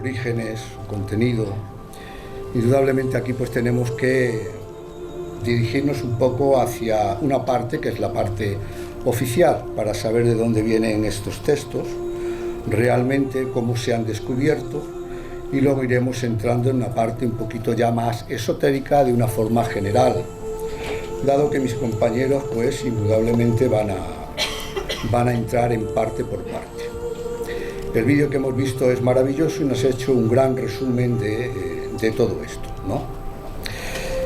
orígenes, su contenido, indudablemente aquí pues tenemos que dirigirnos un poco hacia una parte que es la parte oficial, para saber de dónde vienen estos textos, realmente cómo se han descubierto, y luego iremos entrando en una parte un poquito ya más esotérica de una forma general, dado que mis compañeros pues indudablemente van a entrar en parte por parte. El vídeo que hemos visto es maravilloso y nos ha hecho un gran resumen de todo esto, ¿no?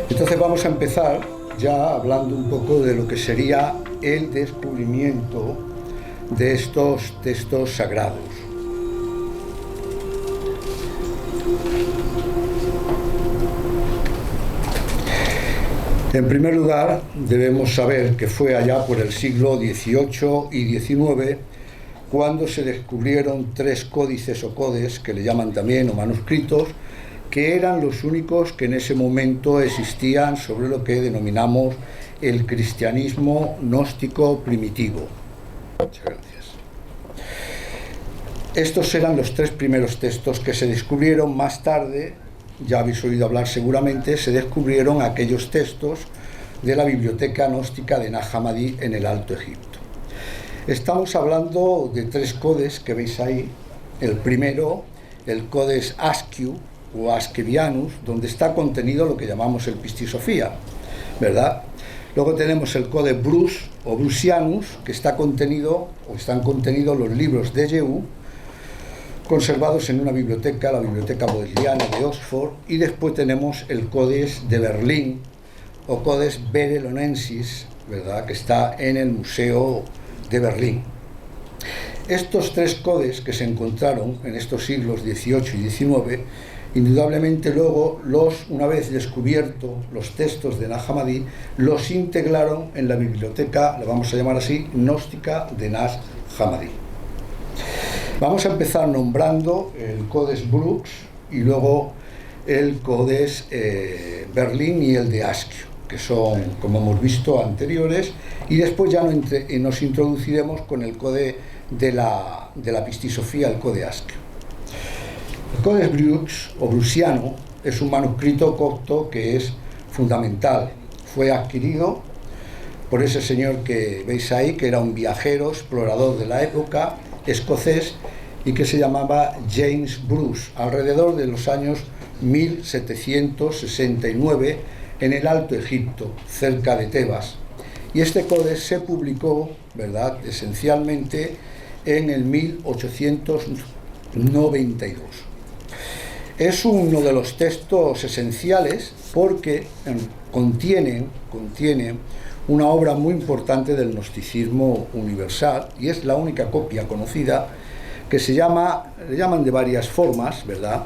Entonces vamos a empezar ya hablando un poco de lo que sería el descubrimiento de estos textos sagrados. En primer lugar, debemos saber que fue allá por el siglo XVIII y XIX cuando se descubrieron 3 códices o codes, que le llaman también, o manuscritos, que eran los únicos que en ese momento existían sobre lo que denominamos el cristianismo gnóstico primitivo. Muchas gracias. Estos eran los 3 primeros textos que se descubrieron. Más tarde, ya habéis oído hablar seguramente, se descubrieron aquellos textos de la biblioteca gnóstica de Nag Hammadi en el Alto Egipto. Estamos hablando de 3 codes que veis ahí. El primero, el Codex Askew o Askevianus, donde está contenido lo que llamamos el Pistis Sophia, ¿verdad? Luego tenemos el Codex Bruce o Brucianus, que está contenido, o están contenidos los libros de Yehu, conservados en una biblioteca, la Biblioteca Bodleiana de Oxford, y después tenemos el Codex de Berlín, o Codex Babylonensis, ¿verdad?, que está en el Museo de Berlín. Estos 3 codes que se encontraron en estos siglos XVIII y XIX, indudablemente luego, una vez descubierto los textos de Nag Hammadi, los integraron en la biblioteca, la vamos a llamar así, gnóstica de Nag Hammadi. Vamos a empezar nombrando el Codex Brooks y luego el Codex Berlín y el de Askew, que son, como hemos visto, anteriores, y después ya nos introduciremos con el Code de la Pistis Sophia, el Code Askew. El Codex Brooks o Bruciano es un manuscrito copto que es fundamental. Fue adquirido por ese señor que veis ahí, que era un viajero, explorador de la época, escocés, y que se llamaba James Bruce, alrededor de los años 1769, en el Alto Egipto, cerca de Tebas. Y este Codex se publicó, ¿verdad?, esencialmente en el 1892. Es uno de los textos esenciales porque contiene una obra muy importante del gnosticismo universal, y es la única copia conocida que le llaman de varias formas, ¿verdad?,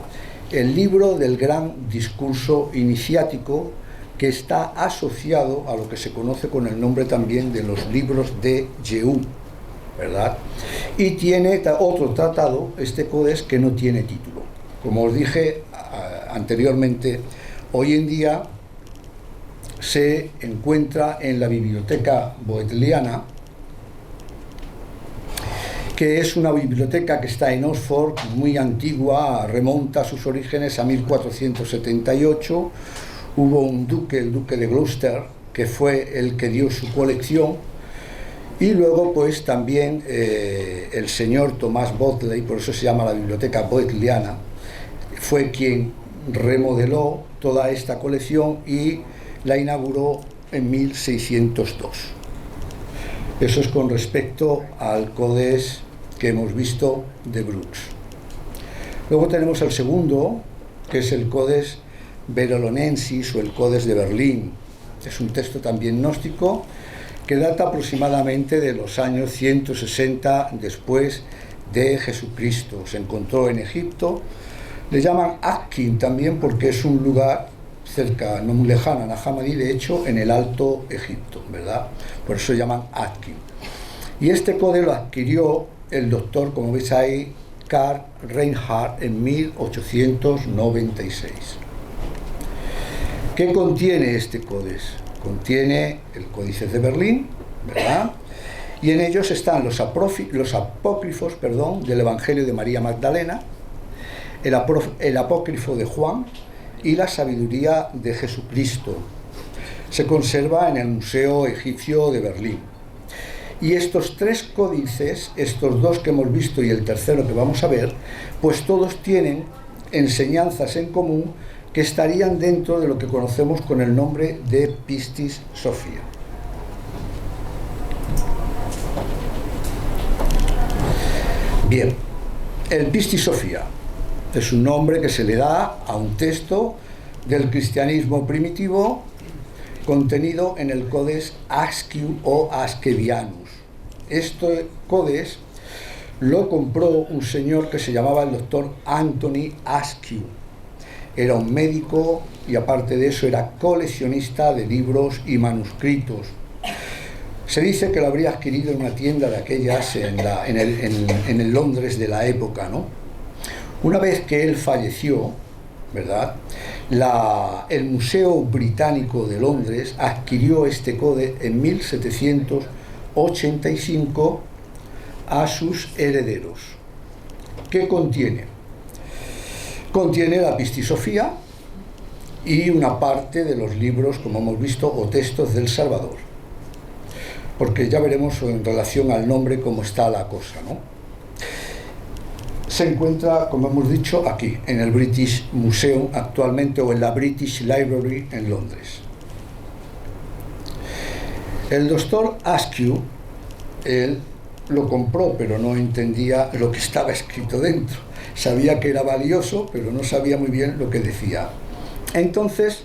el libro del gran discurso iniciático, que está asociado a lo que se conoce con el nombre también de los libros de Yehu, ¿verdad? Y tiene otro tratado, este Codex, que no tiene título. Como os dije anteriormente, hoy en día se encuentra en la Biblioteca Bodleiana, que es una biblioteca que está en Oxford, muy antigua, remonta a sus orígenes a 1478. Hubo un duque, el duque de Gloucester, que fue el que dio su colección, y luego pues también el señor Tomás Bodley, por eso se llama la Biblioteca Bodleiana, fue quien remodeló toda esta colección y la inauguró en 1602. Eso es con respecto al Codex que hemos visto de Brooks. Luego tenemos el segundo, que es el Codex Babylonensis o el Codex de Berlín. Es un texto también gnóstico que data aproximadamente de los años 160 después de Jesucristo. Se encontró en Egipto. Le llaman Askew también porque es un lugar cerca, no muy lejano a Nag Hammadi, de hecho en el Alto Egipto, ¿verdad? Por eso se llaman Askew. Y este Code lo adquirió el doctor, como veis ahí, Karl Reinhardt, en 1896. ¿Qué contiene este Codex? Contiene el Códice de Berlín, ¿verdad? Y en ellos están los apócrifos del Evangelio de María Magdalena, el apócrifo de Juan y la sabiduría de Jesucristo. Se conserva en el Museo Egipcio de Berlín. Y estos tres códices, estos dos que hemos visto y el tercero que vamos a ver, pues todos tienen enseñanzas en común que estarían dentro de lo que conocemos con el nombre de Pistis Sophia. Bien, el Pistis Sophia es un nombre que se le da a un texto del cristianismo primitivo contenido en el Codex Asciu o Askevianus. Este Codex lo compró un señor que se llamaba el doctor Anthony Asciu. Era un médico y aparte de eso era coleccionista de libros y manuscritos. Se dice que lo habría adquirido en una tienda de aquellas en el Londres de la época, ¿no? Una vez que él falleció, ¿verdad?, el Museo Británico de Londres adquirió este códex en 1785 a sus herederos. ¿Qué contiene? Contiene la Pistis Sophia y una parte de los libros, como hemos visto, o textos del Salvador. Porque ya veremos en relación al nombre cómo está la cosa, ¿no? Se encuentra, como hemos dicho, aquí, en el British Museum actualmente, o en la British Library en Londres. El doctor Askew, él lo compró, pero no entendía lo que estaba escrito dentro. Sabía que era valioso, pero no sabía muy bien lo que decía. Entonces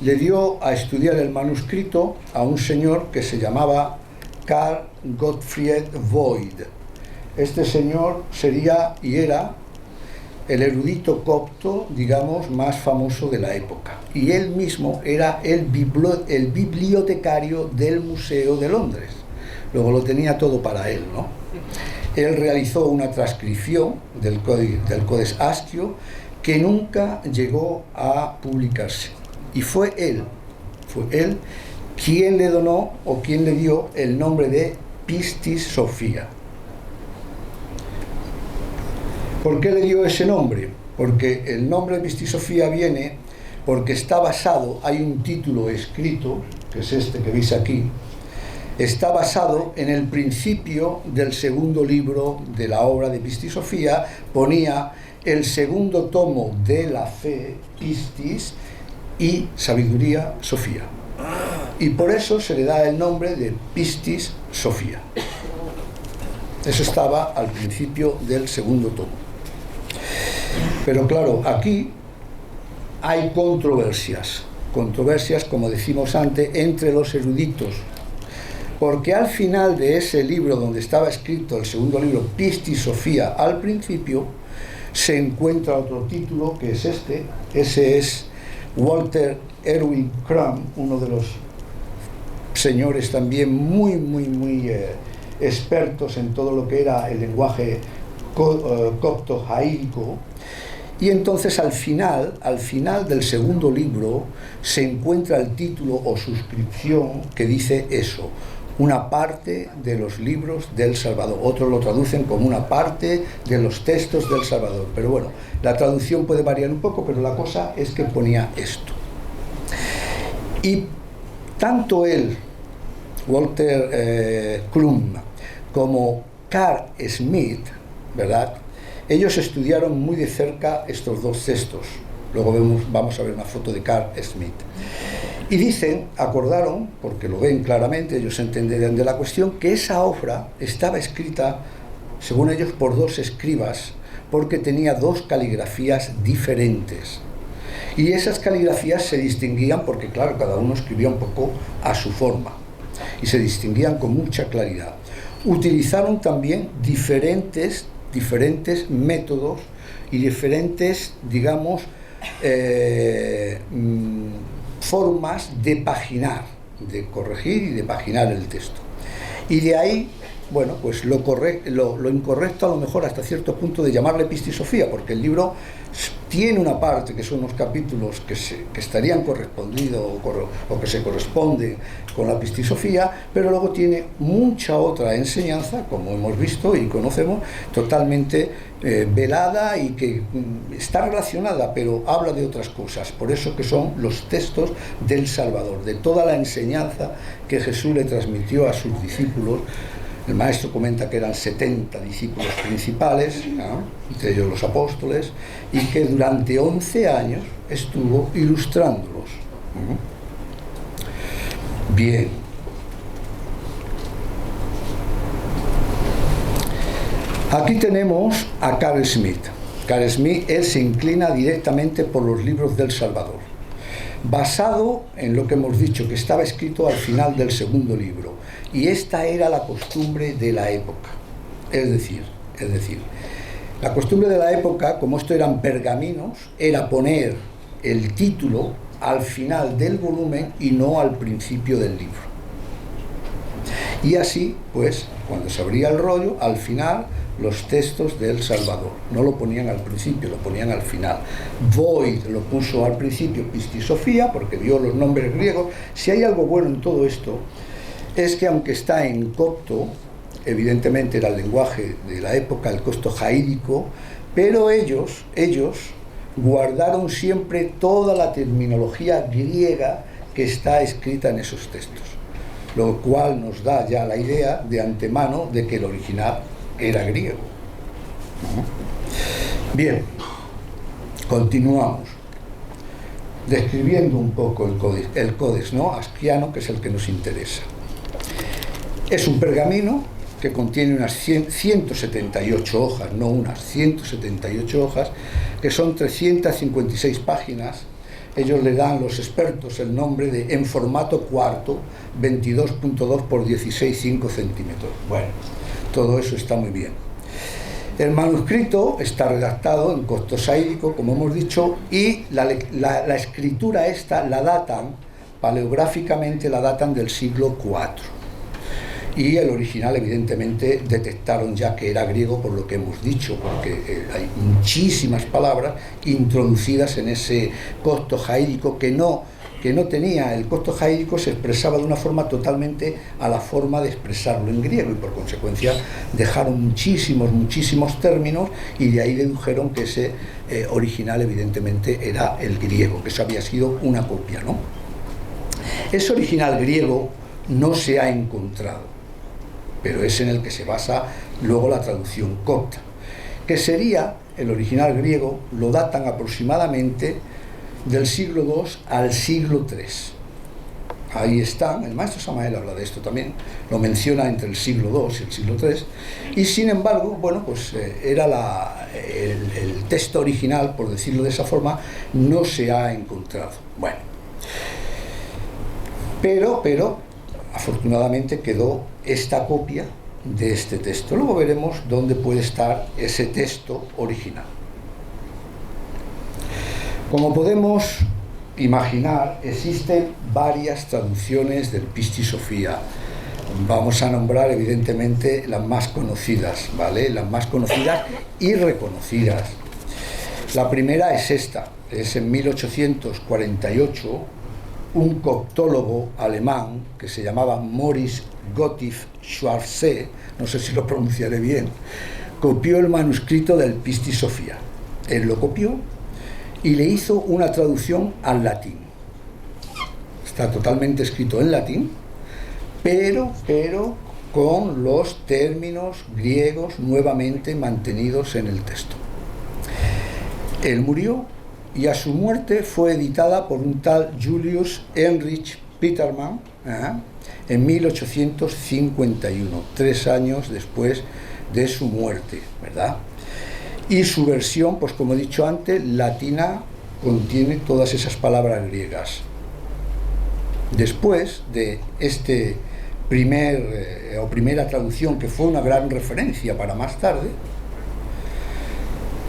le dio a estudiar el manuscrito a un señor que se llamaba Carl Gottfried Voigt. Este señor sería y era el erudito copto, digamos, más famoso de la época. Y él mismo era el bibliotecario del Museo de Londres. Luego lo tenía todo para él, ¿no? Él realizó una transcripción del Codex Askew que nunca llegó a publicarse. Y fue él quien le donó o quien le dio el nombre de Pistis Sophia. ¿Por qué le dio ese nombre? Porque el nombre de Pistis Sophia viene porque está basado, hay un título escrito, que es este que veis aquí, está basado en el principio del segundo libro de la obra de Pistis Sophia, ponía el segundo tomo de la fe, Pistis, y sabiduría, Sofía. Y por eso se le da el nombre de Pistis Sophia. Eso estaba al principio del segundo tomo. Pero claro, aquí hay controversias, como decimos antes, entre los eruditos, porque al final de ese libro donde estaba escrito el segundo libro, Pistis Sophia, al principio, se encuentra otro título que es este. Ese es Walter Erwin Crum, uno de los señores también muy expertos en todo lo que era el lenguaje copto jaílico. Y entonces al final del segundo libro se encuentra el título o suscripción que dice eso: una parte de los libros del Salvador. Otros lo traducen como una parte de los textos del Salvador. Pero bueno, la traducción puede variar un poco, pero la cosa es que ponía esto. Y tanto él, Walter Crum, como Carl Smith, ¿verdad?, ellos estudiaron muy de cerca estos dos textos. Luego vamos a ver una foto de Carl Smith. Y dicen, acordaron, porque lo ven claramente, ellos entenderían de la cuestión, que esa obra estaba escrita, según ellos, por dos escribas, porque tenía dos caligrafías diferentes. Y esas caligrafías se distinguían porque, claro, cada uno escribía un poco a su forma. Y se distinguían con mucha claridad. Utilizaron también diferentes métodos y diferentes, digamos, formas de paginar, de corregir y de paginar el texto. Y de ahí, bueno, pues lo incorrecto a lo mejor hasta cierto punto de llamarle Pistis Sophia, porque el libro tiene una parte que son los capítulos que estarían correspondidos o que se corresponden con la Pistisofía, pero luego tiene mucha otra enseñanza, como hemos visto y conocemos, totalmente velada y que está relacionada, pero habla de otras cosas. Por eso que son los textos del Salvador, de toda la enseñanza que Jesús le transmitió a sus discípulos. El maestro comenta que eran 70 discípulos principales, ¿no?, entre ellos los apóstoles, y que durante 11 años estuvo ilustrándolos. Bien. Aquí tenemos a Carl Smith. Carl Smith, él se inclina directamente por los libros del Salvador, basado en lo que hemos dicho, que estaba escrito al final del segundo libro. Y esta era la costumbre de la época. Es decir, la costumbre de la época, como esto eran pergaminos, era poner el título al final del volumen y no al principio del libro. Y así, pues, cuando se abría el rollo, al final, los textos del Salvador. No lo ponían al principio, lo ponían al final. Void lo puso al principio, Pistisofía, porque vio los nombres griegos. Si hay algo bueno en todo esto, es que aunque está en copto, evidentemente era el lenguaje de la época, el copto jaídico, pero ellos guardaron siempre toda la terminología griega que está escrita en esos textos, lo cual nos da ya la idea de antemano de que el original era griego. Bien, continuamos describiendo un poco el Codex, ¿no?, Asquiano, que es el que nos interesa. Es un pergamino que contiene unas 178 hojas, no unas 178 hojas, que son 356 páginas. Ellos le dan, los expertos, el nombre de en formato cuarto, 22.2 por 16,5 centímetros. Bueno, todo eso está muy bien. El manuscrito está redactado en copto saídico, como hemos dicho, y la escritura esta la datan, paleográficamente la datan del siglo IV. Y el original, evidentemente, detectaron ya que era griego por lo que hemos dicho, porque hay muchísimas palabras introducidas en ese copto jaídico que no tenía. El copto jaídico se expresaba de una forma totalmente a la forma de expresarlo en griego, y por consecuencia dejaron muchísimos términos, y de ahí dedujeron que ese original evidentemente era el griego, que eso había sido una copia, ¿no? Ese original griego no se ha encontrado, pero es en el que se basa luego la traducción copta, que sería el original griego. Lo datan aproximadamente del siglo II al siglo III. Ahí están, el maestro Samael habla de esto también, lo menciona entre el siglo II y el siglo III, y sin embargo, bueno, pues era el texto original, por decirlo de esa forma, no se ha encontrado. Bueno, pero afortunadamente quedó esta copia de este texto. Luego veremos dónde puede estar ese texto original. Como podemos imaginar, existen varias traducciones del Pistisofía. Vamos a nombrar evidentemente las más conocidas, ¿vale? Las más conocidas y reconocidas. La primera es esta, es en 1848, un coptólogo alemán que se llamaba Moritz Gottlieb Schwarze, no sé si lo pronunciaré bien, copió el manuscrito del Pistisofía. Él lo copió y le hizo una traducción al latín. Está totalmente escrito en latín, pero con los términos griegos nuevamente mantenidos en el texto. Él murió y a su muerte fue editada por un tal Julius Heinrich Petermann en 1851, 3 años después de su muerte, ¿verdad? Y su versión, pues como he dicho antes, latina, contiene todas esas palabras griegas. Después de este primera traducción, que fue una gran referencia para más tarde,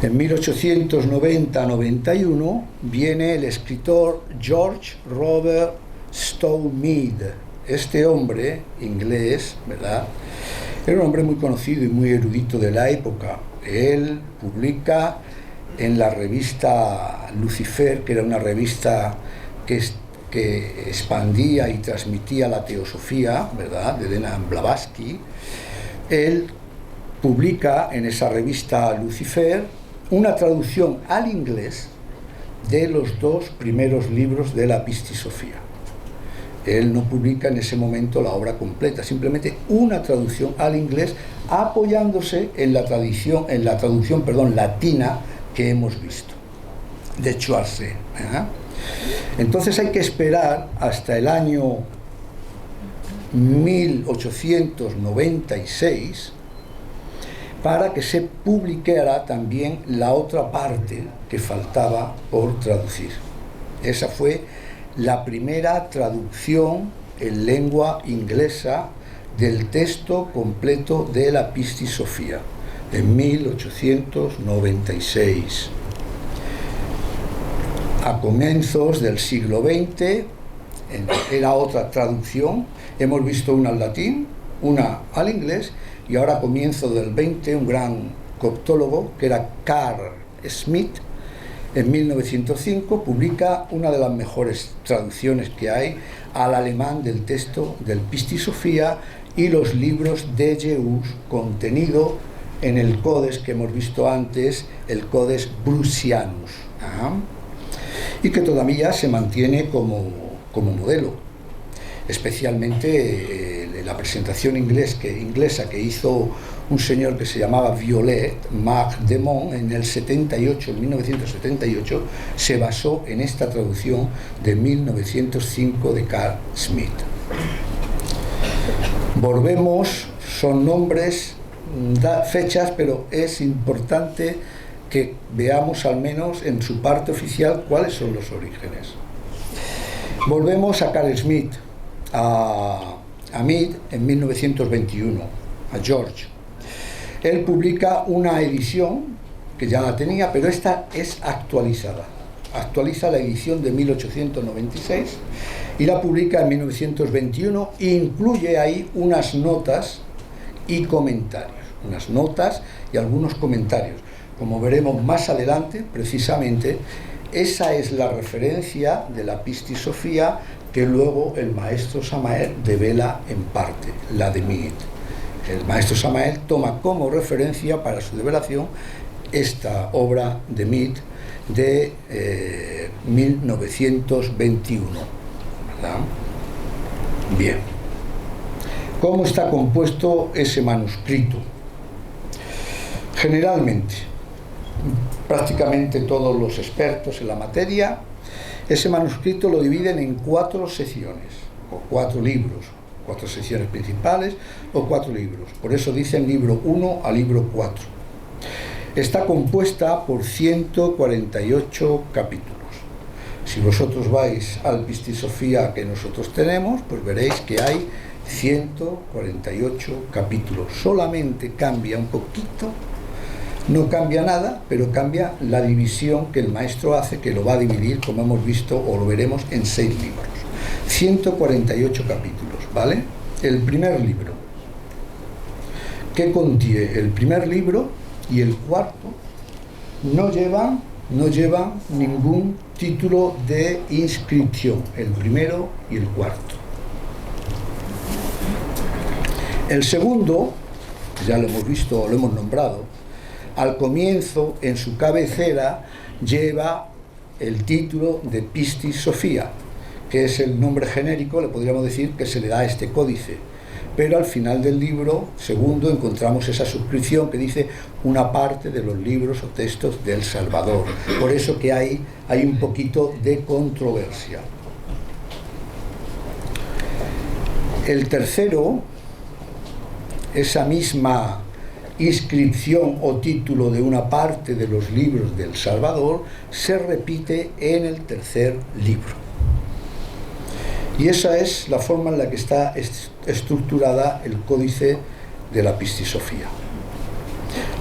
en 1890-91 viene el escritor George Robert Stowe Mead. Este hombre inglés, ¿verdad?, era un hombre muy conocido y muy erudito de la época. Él publica en la revista Lucifer, que era una revista que expandía y transmitía la teosofía, ¿verdad?, de Elena Blavatsky. Él publica en esa revista Lucifer una traducción al inglés de los dos primeros libros de la Pistisofía. Él no publica en ese momento la obra completa, simplemente una traducción al inglés, apoyándose en la traducción latina que hemos visto, de Schwarze. Entonces hay que esperar hasta el año 1896 para que se publicara también la otra parte que faltaba por traducir. Esa fue la primera traducción en lengua inglesa del texto completo de la Pistisofía, en 1896. A comienzos del siglo XX era otra traducción. Hemos visto una al latín, una al inglés, y ahora a comienzos del XX un gran coptólogo, que era Carl Schmitt, en 1905 publica una de las mejores traducciones que hay al alemán del texto del Pistisofía y los libros de Jehus, contenido en el Codex que hemos visto antes, el Codex Brucianus, y que todavía se mantiene como modelo, especialmente la presentación inglesa que hizo un señor que se llamaba Violet Marc Demont en el 1978, se basó en esta traducción de 1905 de Carl Schmitt. Volvemos, son nombres, fechas, pero es importante que veamos al menos en su parte oficial cuáles son los orígenes. Volvemos a Carl Schmitt, a Mead en 1921, a George. Él publica una edición que ya la tenía, pero esta es actualizada. Actualiza la edición de 1896 y la publica en 1921 e incluye ahí unas notas y comentarios, unas notas y algunos comentarios. Como veremos más adelante, precisamente, esa es la referencia de la Pistisofía que luego el maestro Samael devela en parte, la de Mead. El maestro Samael toma como referencia para su develación esta obra de Mead de 1921, ¿verdad? Bien. ¿Cómo está compuesto ese manuscrito? Generalmente, prácticamente todos los expertos en la materia, ese manuscrito lo dividen en 4 secciones, o 4 libros, 4 secciones principales o 4 libros. Por eso dicen libro 1 a libro 4. Está compuesta por 148 capítulos. Si vosotros vais al Pistisofía que nosotros tenemos, pues veréis que hay 148 capítulos. Solamente cambia un poquito, no cambia nada, pero cambia la división que el maestro hace, que lo va a dividir, como hemos visto, o lo veremos, en 6 libros. 148 capítulos, ¿vale? El primer libro. ¿Qué contiene? El primer libro y el cuarto no llevan ningún título de inscripción, el primero y el cuarto. El segundo, ya lo hemos visto, lo hemos nombrado, al comienzo, en su cabecera, lleva el título de Pistisofía, que es el nombre genérico, le podríamos decir, que se le da a este códice. Pero al final del libro segundo encontramos esa suscripción que dice una parte de los libros o textos del Salvador. Por eso que hay un poquito de controversia. El tercero, esa misma inscripción o título de una parte de los libros del Salvador, se repite en el tercer libro. Y esa es la forma en la que está estructurada el códice de la Pistisofía.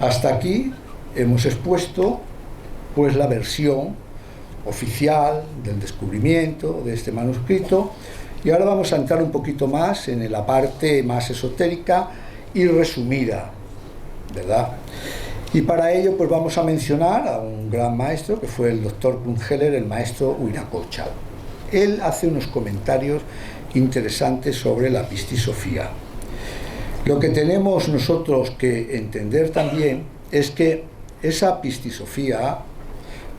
Hasta aquí hemos expuesto pues la versión oficial del descubrimiento de este manuscrito, y ahora vamos a entrar un poquito más en la parte más esotérica y resumida, ¿verdad? Y para ello pues vamos a mencionar a un gran maestro que fue el doctor Krumheller, el maestro Huiracocha. Él hace unos comentarios interesantes sobre la pistisofía. Lo que tenemos nosotros que entender también es que esa pistisofía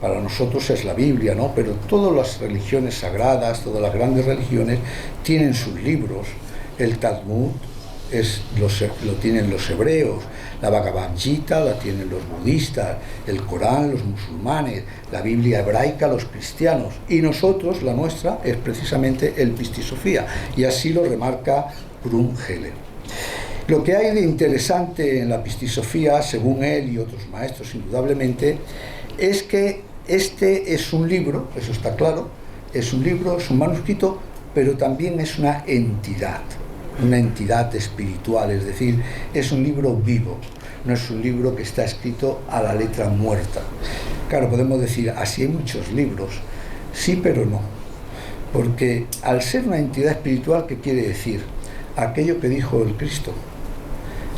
para nosotros es la Biblia, ¿no? Pero todas las religiones sagradas, todas las grandes religiones tienen sus libros. El Talmud lo tienen los hebreos, la Bhagavad Gita la tienen los budistas, el Corán los musulmanes, la Biblia hebraica los cristianos, y nosotros, la nuestra, es precisamente el Pistisofía, y así lo remarca Krumheller. Lo que hay de interesante en la Pistisofía, según él y otros maestros indudablemente, es que este es un libro, eso está claro, es un libro, es un manuscrito, pero también es una entidad espiritual, es decir, es un libro vivo, no es un libro que está escrito a la letra muerta. Claro, podemos decir, así hay muchos libros, sí, pero no, porque al ser una entidad espiritual, ¿qué quiere decir? Aquello que dijo el Cristo,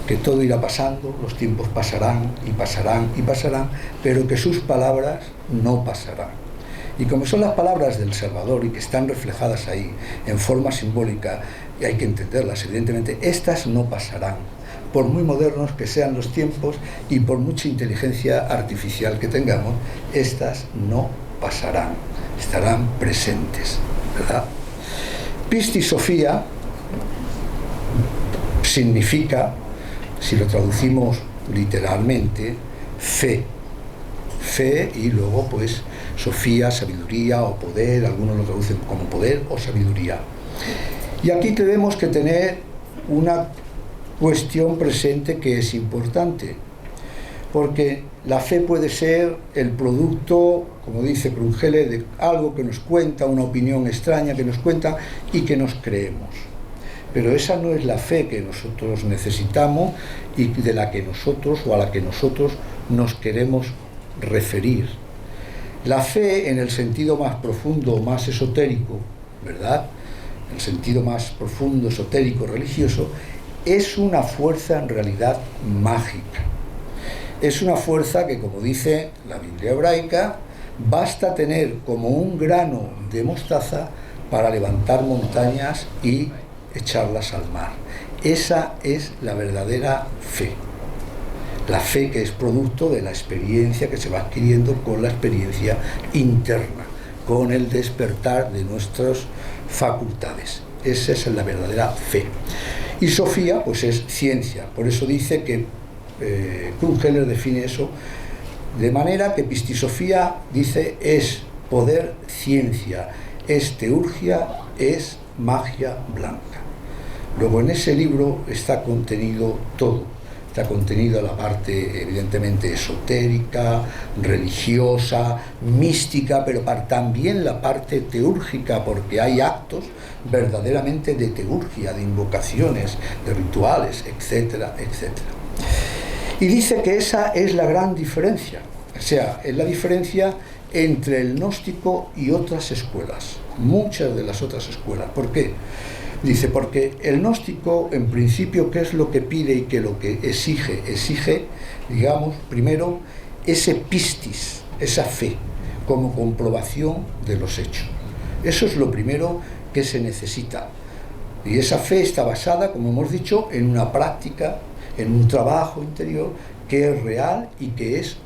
que todo irá pasando, los tiempos pasarán y pasarán y pasarán, pero que sus palabras no pasarán. Y como son las palabras del Salvador y que están reflejadas ahí en forma simbólica, y hay que entenderlas, evidentemente, estas no pasarán, por muy modernos que sean los tiempos y por mucha inteligencia artificial que tengamos, estas no pasarán, estarán presentes, ¿verdad? Pistisofía significa, si lo traducimos literalmente, fe y luego pues sofía, sabiduría o poder, algunos lo traducen como poder o sabiduría. Y aquí tenemos que tener una cuestión presente que es importante, porque la fe puede ser el producto, como dice Krumheller, de algo que nos cuenta, una opinión extraña que nos cuenta y que nos creemos. Pero esa no es la fe que nosotros necesitamos y de la que nosotros o a la que nosotros nos queremos referir. La fe, en el sentido más profundo, más esotérico, ¿verdad? En el sentido más profundo, esotérico, religioso, es una fuerza en realidad mágica. Es una fuerza que, como dice la Biblia hebraica, basta tener como un grano de mostaza para levantar montañas y echarlas al mar. Esa es la verdadera fe. La fe que es producto de la experiencia que se va adquiriendo con la experiencia interna, con el despertar de nuestras facultades. Esa es la verdadera fe. Y Sofía, pues es ciencia. Por eso dice que Krumheller define eso de manera que Pistisofía, dice, es poder, ciencia, es teurgia, es magia blanca. Luego en ese libro está contenido todo. Está contenida la parte evidentemente esotérica, religiosa, mística, pero también la parte teúrgica, porque hay actos verdaderamente de teurgia, de invocaciones, de rituales, etcétera, etcétera. Y dice que esa es la gran diferencia, o sea, es la diferencia entre el gnóstico y otras escuelas, muchas de las otras escuelas. ¿Por qué? Dice, porque el gnóstico, en principio, ¿qué es lo que pide y qué es lo que exige? Exige, digamos, primero, ese pistis, esa fe, como comprobación de los hechos. Eso es lo primero que se necesita. Y esa fe está basada, como hemos dicho, en una práctica, en un trabajo interior que es real y que es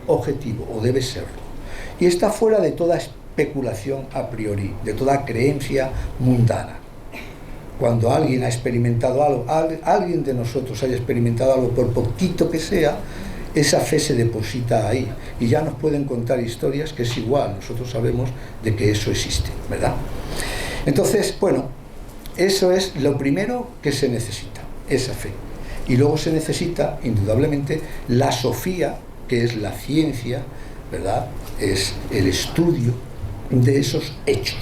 objetivo, o debe serlo. Y está fuera de toda especulación a priori, de toda creencia mundana. Cuando alguien ha experimentado algo, alguien de nosotros haya experimentado algo, por poquito que sea, esa fe se deposita ahí. Y ya nos pueden contar historias que es igual, nosotros sabemos de que eso existe, ¿verdad? Entonces, bueno, eso es lo primero que se necesita, esa fe. Y luego se necesita, indudablemente, la sofía, que es la ciencia, ¿verdad? Es el estudio de esos hechos.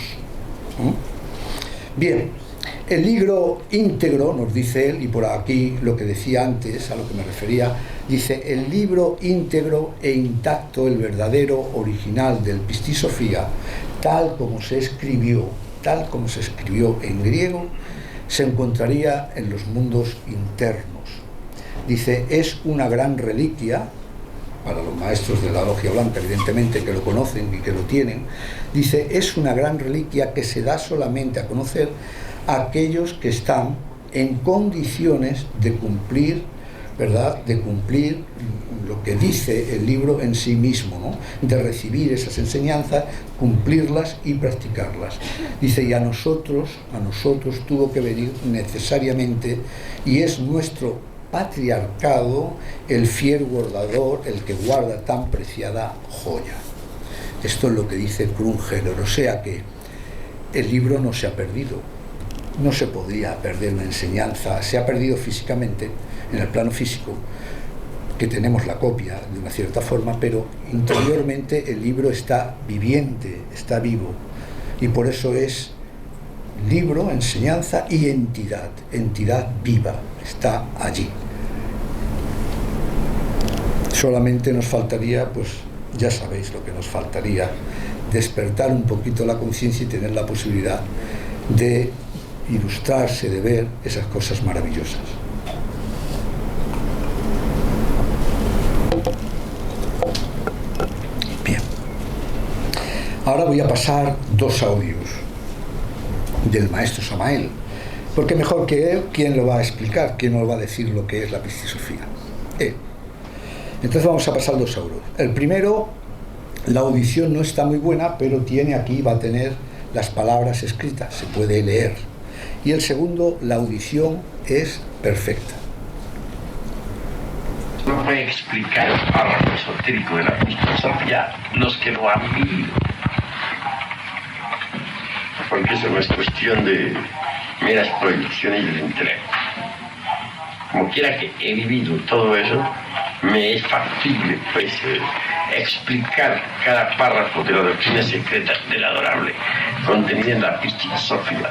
Bien. El libro íntegro, nos dice él, y por aquí lo que decía antes, a lo que me refería, dice, el libro íntegro e intacto, el verdadero original del Pistisofía, tal como se escribió en griego, se encontraría en los mundos internos. Dice, es una gran reliquia, para los maestros de la logia blanca, evidentemente, que lo conocen y que lo tienen, dice, es una gran reliquia que se da solamente a conocer a aquellos que están en condiciones de cumplir, ¿verdad?, de cumplir lo que dice el libro en sí mismo, ¿no?, de recibir esas enseñanzas, cumplirlas y practicarlas. Dice, y a nosotros tuvo que venir necesariamente, y es nuestro patriarcado el fiel guardador, el que guarda tan preciada joya. Esto es lo que dice Krungeler, o sea que el libro no se ha perdido, no se podría perder una enseñanza, se ha perdido físicamente, en el plano físico, que tenemos la copia de una cierta forma, pero interiormente el libro está viviente, está vivo, y por eso es libro, enseñanza y entidad viva, está allí. Solamente nos faltaría, pues ya sabéis lo que nos faltaría, despertar un poquito la conciencia y tener la posibilidad de ilustrarse, de ver esas cosas maravillosas. Bien. Ahora voy a pasar 2 audios del maestro Samael, porque mejor que él, ¿quién lo va a explicar? ¿Quién nos va a decir lo que es la Pistisofía? Él. Entonces vamos a pasar 2 audios. El primero, la audición no está muy buena, pero tiene aquí, va a tener las palabras escritas, se puede leer. Y el segundo, la audición es perfecta. No puede explicar el párrafo esotérico de la Pistisofía los que lo han vivido. Porque eso no es cuestión de meras proyecciones del intelecto. Como quiera que he vivido todo eso, me es factible pues explicar cada párrafo de la doctrina secreta del adorable contenida en la Pistisofía.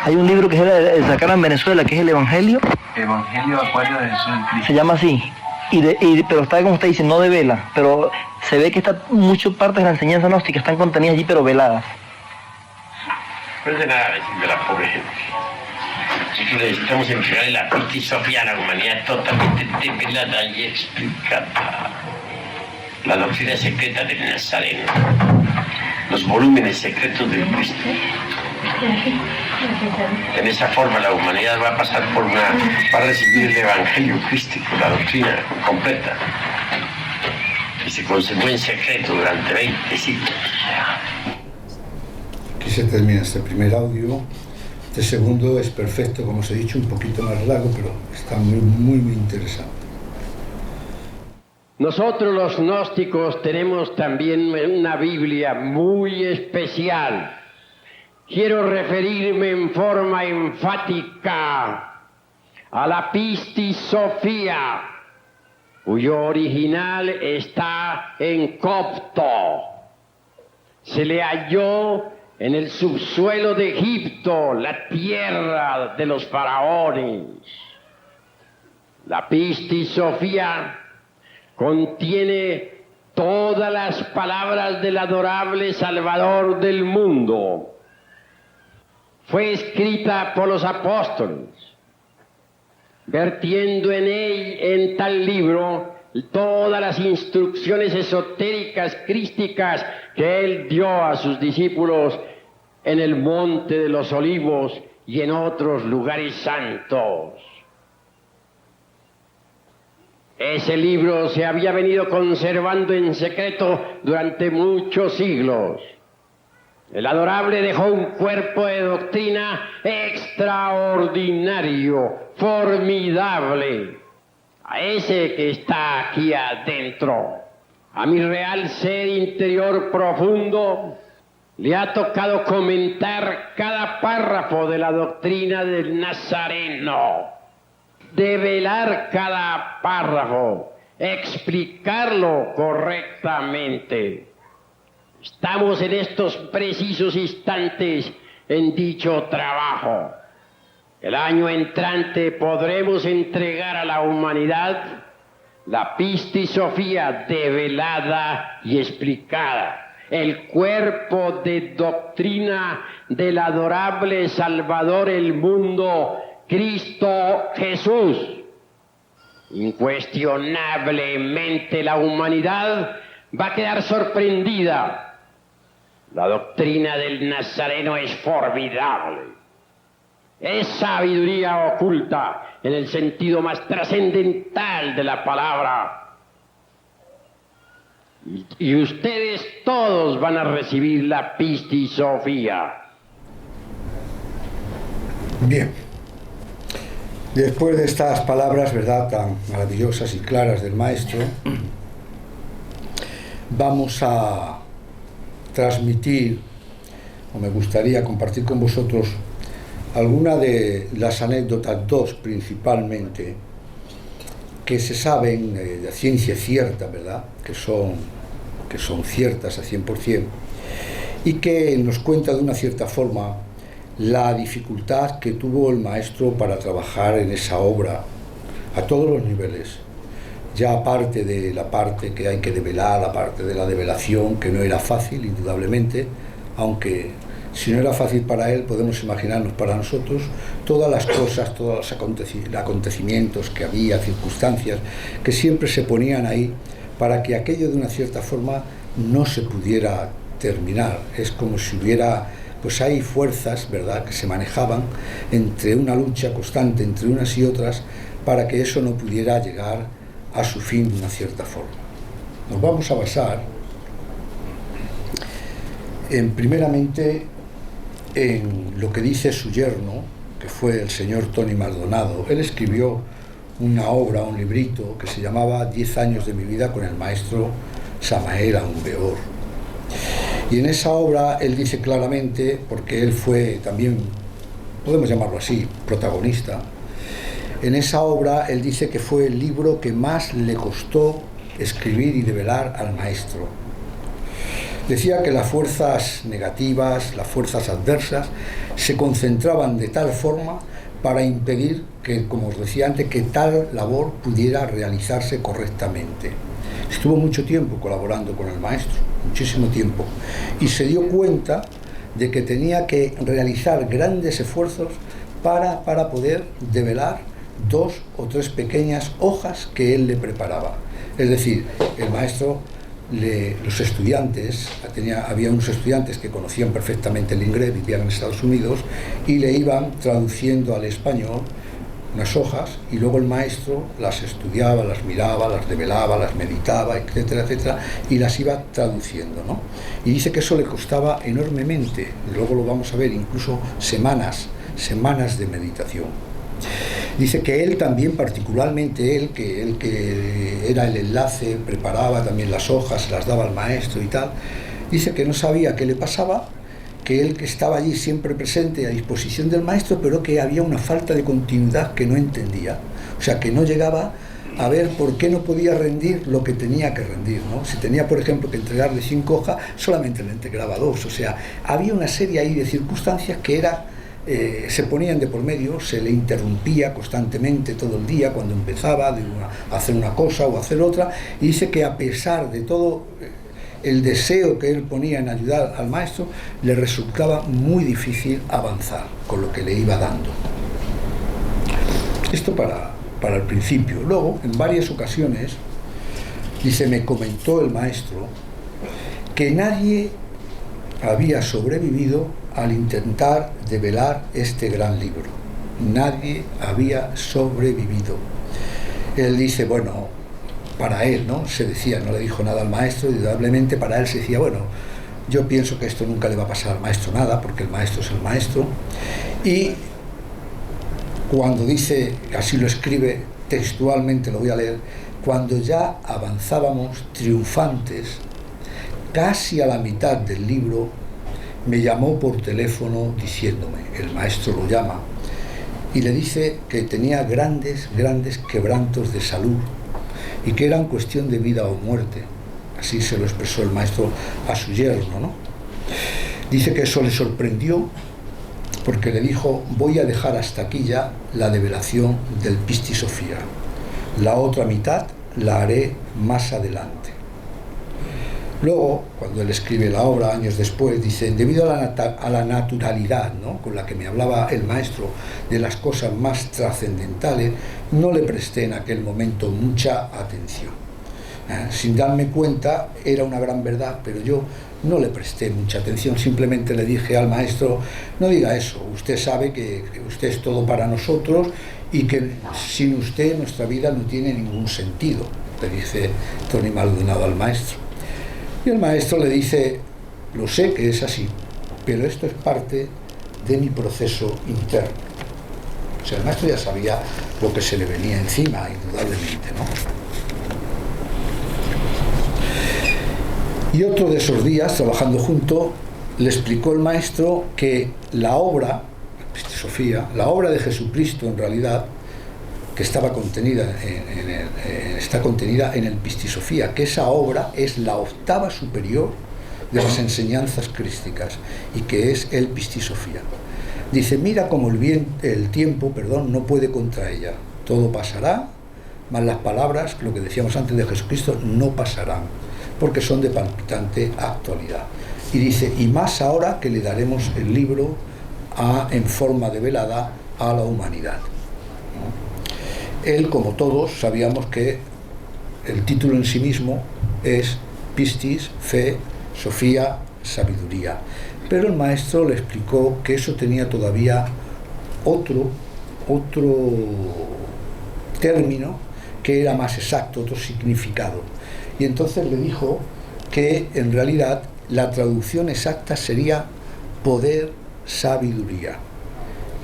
Hay un libro que sacaron en Venezuela, que es el Evangelio. Evangelio Acuario de Jesús en Cristo. Se llama así. Pero está, como usted dice, no de vela, pero se ve que está muchas partes de la enseñanza gnóstica están contenidas allí, pero veladas. No es de nada decir de la pobre gente. Nosotros necesitamos entregarle la Pistisofía a la humanidad totalmente develada y explicada. La doctrina secreta del Nazareno, los volúmenes secretos del Cristo. En esa forma la humanidad va a pasar va a recibir el Evangelio crístico, la doctrina completa, y se conservó en secreto durante 20 siglos. Aquí se termina este primer audio. Este segundo es perfecto, como os he dicho, un poquito más largo, pero está muy interesante. Nosotros los gnósticos tenemos también una Biblia muy especial. Quiero referirme en forma enfática a la Pistisofía, cuyo original está en copto. Se le halló en el subsuelo de Egipto, la tierra de los faraones. La Pistisofía contiene todas las palabras del adorable Salvador del mundo. Fue escrita por los apóstoles, vertiendo en tal libro todas las instrucciones esotéricas, crísticas que él dio a sus discípulos en el Monte de los Olivos y en otros lugares santos. Ese libro se había venido conservando en secreto durante muchos siglos. El adorable dejó un cuerpo de doctrina extraordinario, formidable, a ese que está aquí adentro. A mi real ser interior profundo le ha tocado comentar cada párrafo de la doctrina del Nazareno, develar cada párrafo, explicarlo correctamente. Estamos en estos precisos instantes en dicho trabajo. El año entrante podremos entregar a la humanidad la Pistisofía develada y explicada, el cuerpo de doctrina del adorable Salvador del mundo, Cristo Jesús. Incuestionablemente la humanidad va a quedar sorprendida. La doctrina del Nazareno es formidable. Es sabiduría oculta en el sentido más trascendental de la palabra. Y ustedes todos van a recibir la pistisofía. Bien, después de estas palabras, ¿verdad?, tan maravillosas y claras del maestro, vamos a transmitir, o me gustaría compartir con vosotros, alguna de las anécdotas, dos principalmente, que se saben de ciencia cierta, ¿verdad?, que son ciertas a 100%, y que nos cuenta de una cierta forma la dificultad que tuvo el maestro para trabajar en esa obra a todos los niveles, ya aparte de la parte que hay que develar, la parte de la develación, que no era fácil, indudablemente, aunque si no era fácil para él, podemos imaginarnos para nosotros todas las cosas, todos los acontecimientos que había, circunstancias que siempre se ponían ahí para que aquello de una cierta forma no se pudiera terminar. Es como si hubiera, pues hay fuerzas, ¿verdad?, que se manejaban entre una lucha constante entre unas y otras para que eso no pudiera llegar a su fin de una cierta forma. Nos vamos a basar primeramente en lo que dice su yerno, que fue el señor Tony Maldonado. Él escribió una obra, un librito, que se llamaba 10 años de mi vida con el maestro Samael Aun Weor. Y en esa obra él dice claramente, porque él fue también, podemos llamarlo así, protagonista, en esa obra él dice que fue el libro que más le costó escribir y develar al maestro. Decía que las fuerzas negativas, las fuerzas adversas, se concentraban de tal forma para impedir que, como os decía antes, que tal labor pudiera realizarse correctamente. Estuvo mucho tiempo colaborando con el maestro, muchísimo tiempo, y se dio cuenta de que tenía que realizar grandes esfuerzos para poder develar 2 o 3 pequeñas hojas que él le preparaba. Es decir, el maestro, los estudiantes, había unos estudiantes que conocían perfectamente el inglés, vivían en Estados Unidos, y le iban traduciendo al español unas hojas, y luego el maestro las estudiaba, las miraba, las develaba, las meditaba, etcétera, etcétera, y las iba traduciendo, ¿no? Y dice que eso le costaba enormemente, luego lo vamos a ver, incluso semanas de meditación. Dice que él también, particularmente él que era el enlace, preparaba también las hojas, se las daba al maestro y tal, dice que no sabía qué le pasaba, que él que estaba allí siempre presente a disposición del maestro, pero que había una falta de continuidad que no entendía, o sea, que no llegaba a ver por qué no podía rendir lo que tenía que rendir, ¿no? Si tenía, por ejemplo, que entregarle 5 hojas, solamente le entregaba 2, o sea, había una serie ahí de circunstancias que se ponían de por medio, se le interrumpía constantemente todo el día cuando empezaba a hacer una cosa o a hacer otra, y dice que a pesar de todo el deseo que él ponía en ayudar al maestro, le resultaba muy difícil avanzar con lo que le iba dando. Esto para el principio. Luego, en varias ocasiones, dice, me comentó el maestro que nadie había sobrevivido al intentar develar este gran libro. Nadie había sobrevivido. Él dice, bueno, para él, ¿no? Se decía, no le dijo nada al maestro, indudablemente para él se decía, bueno, yo pienso que esto nunca le va a pasar al maestro nada, porque el maestro es el maestro. Y cuando dice, así lo escribe textualmente, lo voy a leer, cuando ya avanzábamos triunfantes, casi a la mitad del libro, me llamó por teléfono diciéndome, el maestro lo llama, y le dice que tenía grandes quebrantos de salud y que eran cuestión de vida o muerte. Así se lo expresó el maestro a su yerno, ¿no? Dice que eso le sorprendió porque le dijo, voy a dejar hasta aquí ya la develación del Pistisofía. La otra mitad la haré más adelante. Luego, cuando él escribe la obra, años después, dice, debido a la naturalidad, ¿no?, con la que me hablaba el maestro de las cosas más trascendentales, no le presté en aquel momento mucha atención. Sin darme cuenta, era una gran verdad, pero yo no le presté mucha atención. Simplemente le dije al maestro, no diga eso, usted sabe que usted es todo para nosotros y que sin usted nuestra vida no tiene ningún sentido, le dice Tony Maldonado al maestro. Y el maestro le dice, lo sé que es así, pero esto es parte de mi proceso interno. O sea, el maestro ya sabía lo que se le venía encima, indudablemente, ¿no? Y otro de esos días, trabajando juntos, le explicó el maestro que la obra, Pistisofía, la obra de Jesucristo en realidad, que estaba contenida está contenida en el Pistisofía, que esa obra es la octava superior de las enseñanzas crísticas y que es el Pistisofía. Dice, mira como el tiempo no puede contra ella, todo pasará, mas las palabras, lo que decíamos antes de Jesucristo, no pasarán, porque son de palpitante actualidad. Y dice, y más ahora que le daremos el libro en forma de velada a la humanidad. Él, como todos, sabíamos que el título en sí mismo es Pistis, fe, Sofía, sabiduría. Pero el maestro le explicó que eso tenía todavía otro término que era más exacto, otro significado. Y entonces le dijo que en realidad la traducción exacta sería poder, sabiduría.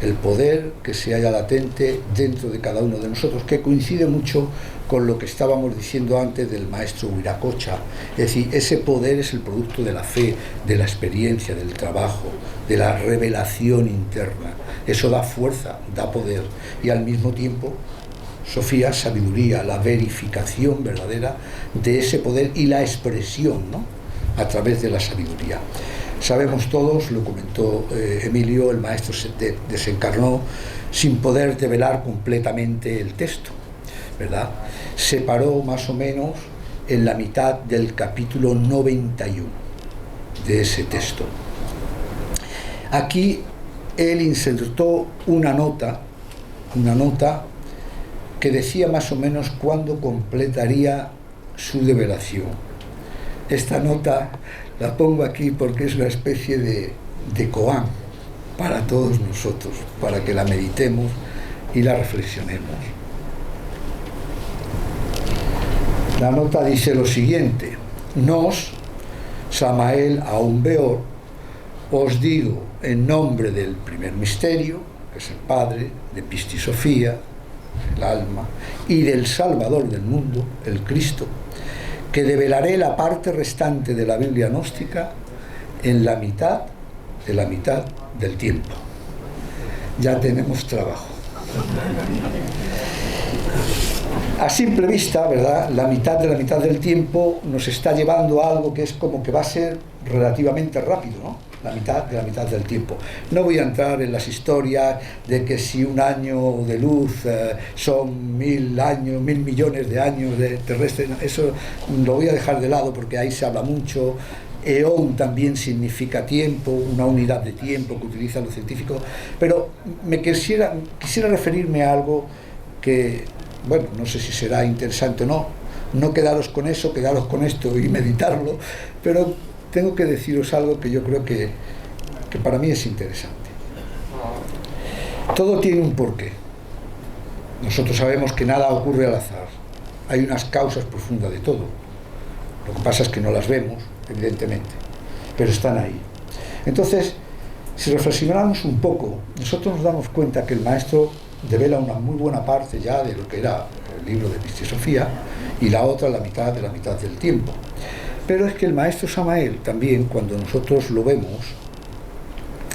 El poder que se halla latente dentro de cada uno de nosotros, que coincide mucho con lo que estábamos diciendo antes del maestro Huiracocha. Es decir, ese poder es el producto de la fe, de la experiencia, del trabajo, de la revelación interna. Eso da fuerza, da poder, y al mismo tiempo, Sofía, sabiduría, la verificación verdadera de ese poder y la expresión, ¿no?, a través de la sabiduría. Sabemos todos, lo comentó Emilio, el maestro se desencarnó sin poder develar completamente el texto, ¿verdad? Se paró más o menos en la mitad del capítulo 91 de ese texto. Aquí él insertó una nota que decía más o menos cuándo completaría su develación. Esta nota la pongo aquí porque es una especie de koan para todos nosotros, para que la meditemos y la reflexionemos. La nota dice lo siguiente: Nos, Samael Aún Beor, os digo en nombre del primer misterio, que es el Padre, de Pistisofía, el alma, y del Salvador del mundo, el Cristo, que develaré la parte restante de la Biblia gnóstica en la mitad del tiempo. Ya tenemos trabajo. A simple vista, ¿verdad?, la mitad del tiempo nos está llevando a algo que es como que va a ser relativamente rápido, ¿no? La mitad del tiempo. No voy a entrar en las historias de que si un año de luz son 1000 años, 1000 millones de años de terrestres. Eso lo voy a dejar de lado porque ahí se habla mucho. Eón también significa tiempo, una unidad de tiempo que utilizan los científicos. Pero quisiera referirme a algo que, bueno, no sé si será interesante o no. No quedaros con eso, quedaros con esto y meditarlo, pero tengo que deciros algo que yo creo que para mí es interesante. Todo tiene un porqué. Nosotros sabemos que nada ocurre al azar. Hay unas causas profundas de todo. Lo que pasa es que no las vemos, evidentemente, pero están ahí. Entonces, si reflexionamos un poco, nosotros nos damos cuenta que el maestro devela una muy buena parte ya de lo que era el libro de Pistisofía y la otra la mitad del tiempo. Pero es que el maestro Samael también, cuando nosotros lo vemos,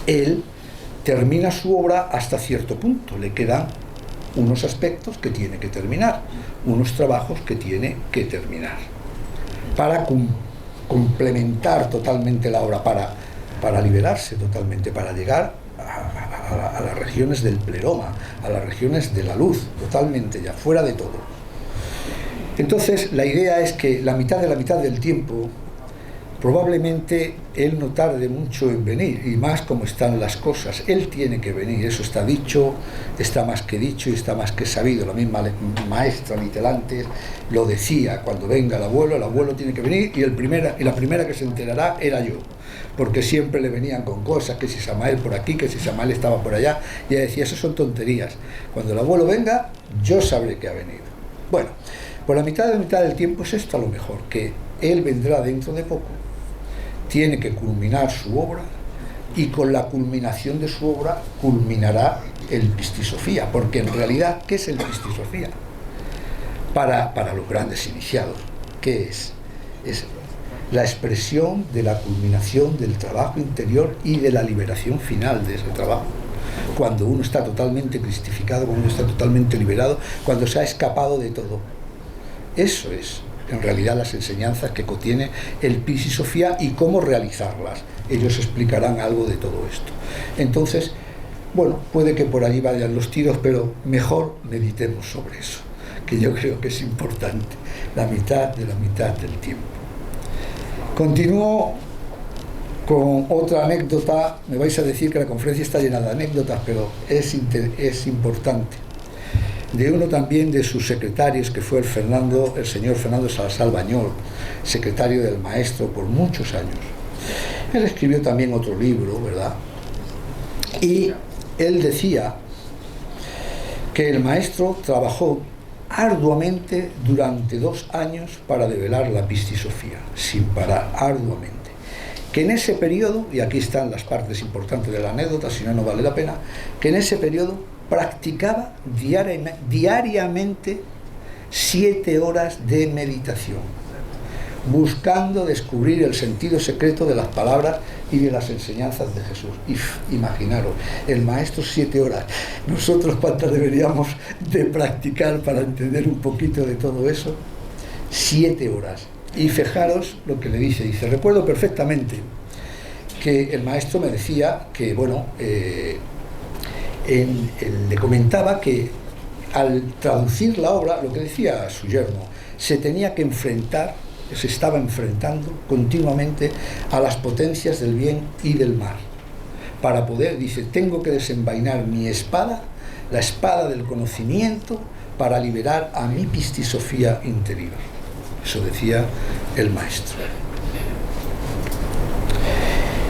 él termina su obra hasta cierto punto. Le quedan unos aspectos que tiene que terminar, unos trabajos que tiene que terminar, para complementar totalmente la obra, para liberarse totalmente, para llegar a las regiones del pleroma, a las regiones de la luz, totalmente ya fuera de todo. Entonces, la idea es que la mitad del tiempo probablemente él no tarde mucho en venir, y más como están las cosas. Él tiene que venir, eso está dicho, está más que dicho y está más que sabido. La misma maestra Litelantes lo decía: cuando venga el abuelo tiene que venir, y la primera que se enterará era yo, porque siempre le venían con cosas, que si Samael por aquí, que si Samael estaba por allá, y ella decía: esas son tonterías, cuando el abuelo venga yo sabré que ha venido. Bueno, por la mitad del tiempo es esto a lo mejor, que él vendrá dentro de poco, tiene que culminar su obra, y con la culminación de su obra culminará el Pistisofía, porque en realidad, ¿qué es el Pistisofía? Para los grandes iniciados, ¿qué es? Es la expresión de la culminación del trabajo interior y de la liberación final de ese trabajo. Cuando uno está totalmente cristificado, cuando uno está totalmente liberado, cuando se ha escapado de todo. Eso es en realidad las enseñanzas que contiene el Pistisofía y cómo realizarlas. Ellos explicarán algo de todo esto. Entonces, bueno, puede que por allí vayan los tiros, pero mejor meditemos sobre eso, que yo creo que es importante, la mitad de la mitad del tiempo. Continúo con otra anécdota. Me vais a decir que la conferencia está llena de anécdotas, pero es importante. De uno también de sus secretarios, que fue el señor Fernando Salazar Bañol, secretario del maestro por muchos años. Él escribió también otro libro, ¿verdad? Y él decía que el maestro trabajó arduamente durante 2 años para develar la Pistisofía, sin parar, arduamente. Que en ese periodo, y aquí están las partes importantes de la anécdota, si no, no vale la pena, que en ese periodo practicaba diariamente 7 horas de meditación, buscando descubrir el sentido secreto de las palabras y de las enseñanzas de Jesús. Imaginaros, el maestro 7 horas, nosotros cuántas deberíamos de practicar para entender un poquito de todo eso. 7 horas. Y fijaros lo que le dice, recuerdo perfectamente que el maestro me decía que, bueno, él le comentaba que al traducir la obra, lo que decía su yerno, se tenía que enfrentar, se estaba enfrentando continuamente a las potencias del bien y del mal, para poder, dice, tengo que desenvainar mi espada, la espada del conocimiento, para liberar a mi Pistisofía interior. Eso decía el maestro.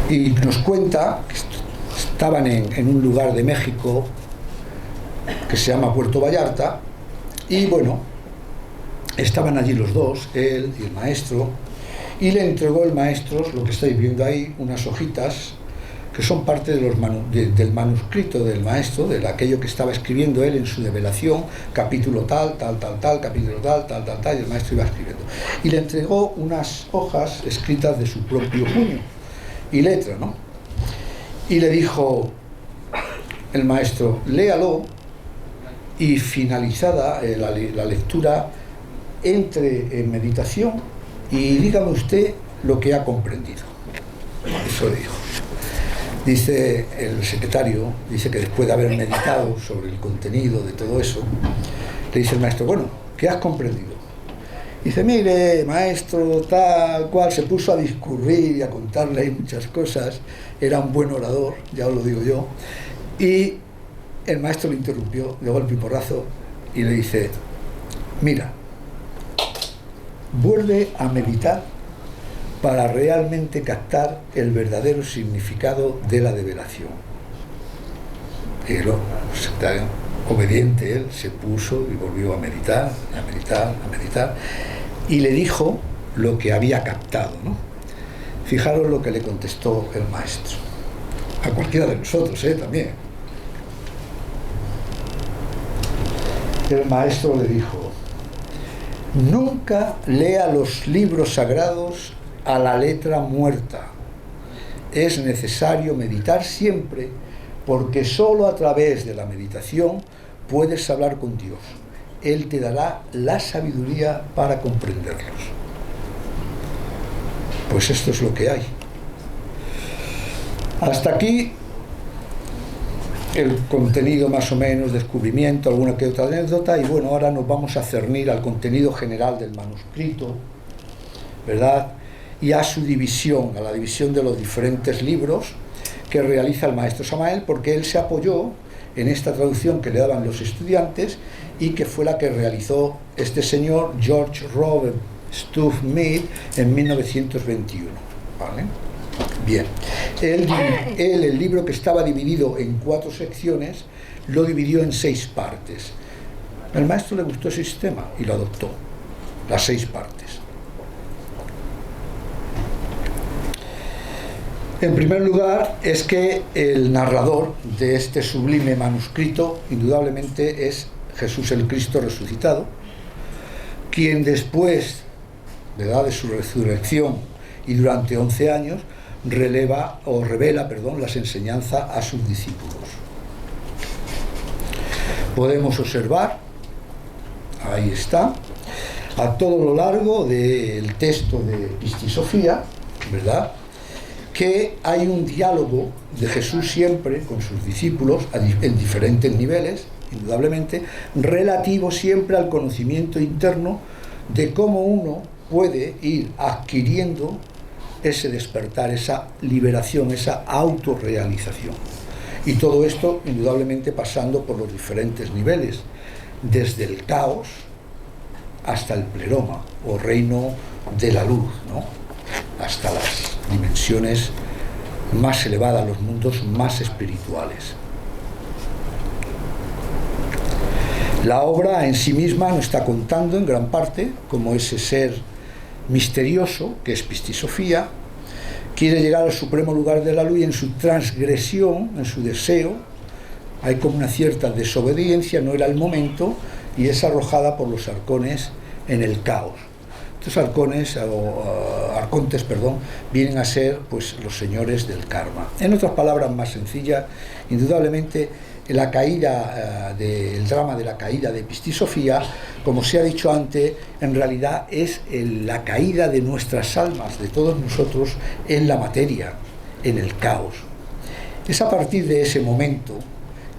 Y nos cuenta que estaban en un lugar de México que se llama Puerto Vallarta, y bueno, estaban allí los dos, él y el maestro, y le entregó el maestro, lo que estáis viendo ahí, unas hojitas que son parte de del manuscrito del maestro, de aquello que estaba escribiendo él en su develación, capítulo tal, capítulo tal, y el maestro iba escribiendo. Y le entregó unas hojas escritas de su propio puño y letra, ¿no? Y le dijo el maestro, léalo, y finalizada la lectura, entre en meditación y dígame usted lo que ha comprendido. Eso dijo. Dice el secretario, dice que después de haber meditado sobre el contenido de todo eso, le dice el maestro, bueno, ¿qué has comprendido? Dice, mire, maestro, tal cual, se puso a discurrir y a contarle ahí muchas cosas, era un buen orador, ya os lo digo yo, y el maestro le interrumpió de golpe y porrazo y le dice, mira, vuelve a meditar para realmente captar el verdadero significado de la develación. Y obediente él se puso y volvió a meditar, y le dijo lo que había captado, ¿no? Fijaros lo que le contestó el maestro, a cualquiera de nosotros, también. El maestro le dijo, nunca lea los libros sagrados a la letra muerta. Es necesario meditar siempre, porque solo a través de la meditación puedes hablar con Dios. Él te dará la sabiduría para comprenderlos. Pues esto es lo que hay. Hasta aquí el contenido más o menos, descubrimiento, alguna que otra anécdota, y bueno, ahora nos vamos a cernir al contenido general del manuscrito, ¿verdad? y a su división, a la división de los diferentes libros que realiza el maestro Samael, porque él se apoyó en esta traducción que le daban los estudiantes y que fue la que realizó este señor George Robert Stuff Mead en 1921. ¿Vale? Bien, el libro, que estaba dividido en 4 secciones, lo dividió en 6 partes. Al maestro le gustó ese sistema y lo adoptó, las 6 partes. En primer lugar, es que el narrador de este sublime manuscrito indudablemente es Jesús el Cristo resucitado, quien después de la edad de su resurrección y durante 11 años revela las enseñanzas a sus discípulos. Podemos observar, ahí está, a todo lo largo del texto de Pistisofía, ¿verdad?, que hay un diálogo de Jesús siempre con sus discípulos en diferentes niveles, indudablemente, relativo siempre al conocimiento interno de cómo uno puede ir adquiriendo ese despertar, esa liberación, esa autorrealización. Y todo esto, indudablemente, pasando por los diferentes niveles, desde el caos hasta el pleroma, o reino de la luz, ¿no?, hasta las dimensiones más elevadas, los mundos más espirituales. La obra en sí misma nos está contando en gran parte cómo ese ser misterioso, que es Pistisofía, quiere llegar al supremo lugar de la luz, y en su transgresión, en su deseo, hay como una cierta desobediencia, no era el momento, y es arrojada por los arcones en el caos. Estos arcontes, vienen a ser pues los señores del karma. En otras palabras más sencillas, indudablemente la caída el drama de la caída de Pistisofía, como se ha dicho antes, en realidad es la caída de nuestras almas, de todos nosotros, en la materia, en el caos. Es a partir de ese momento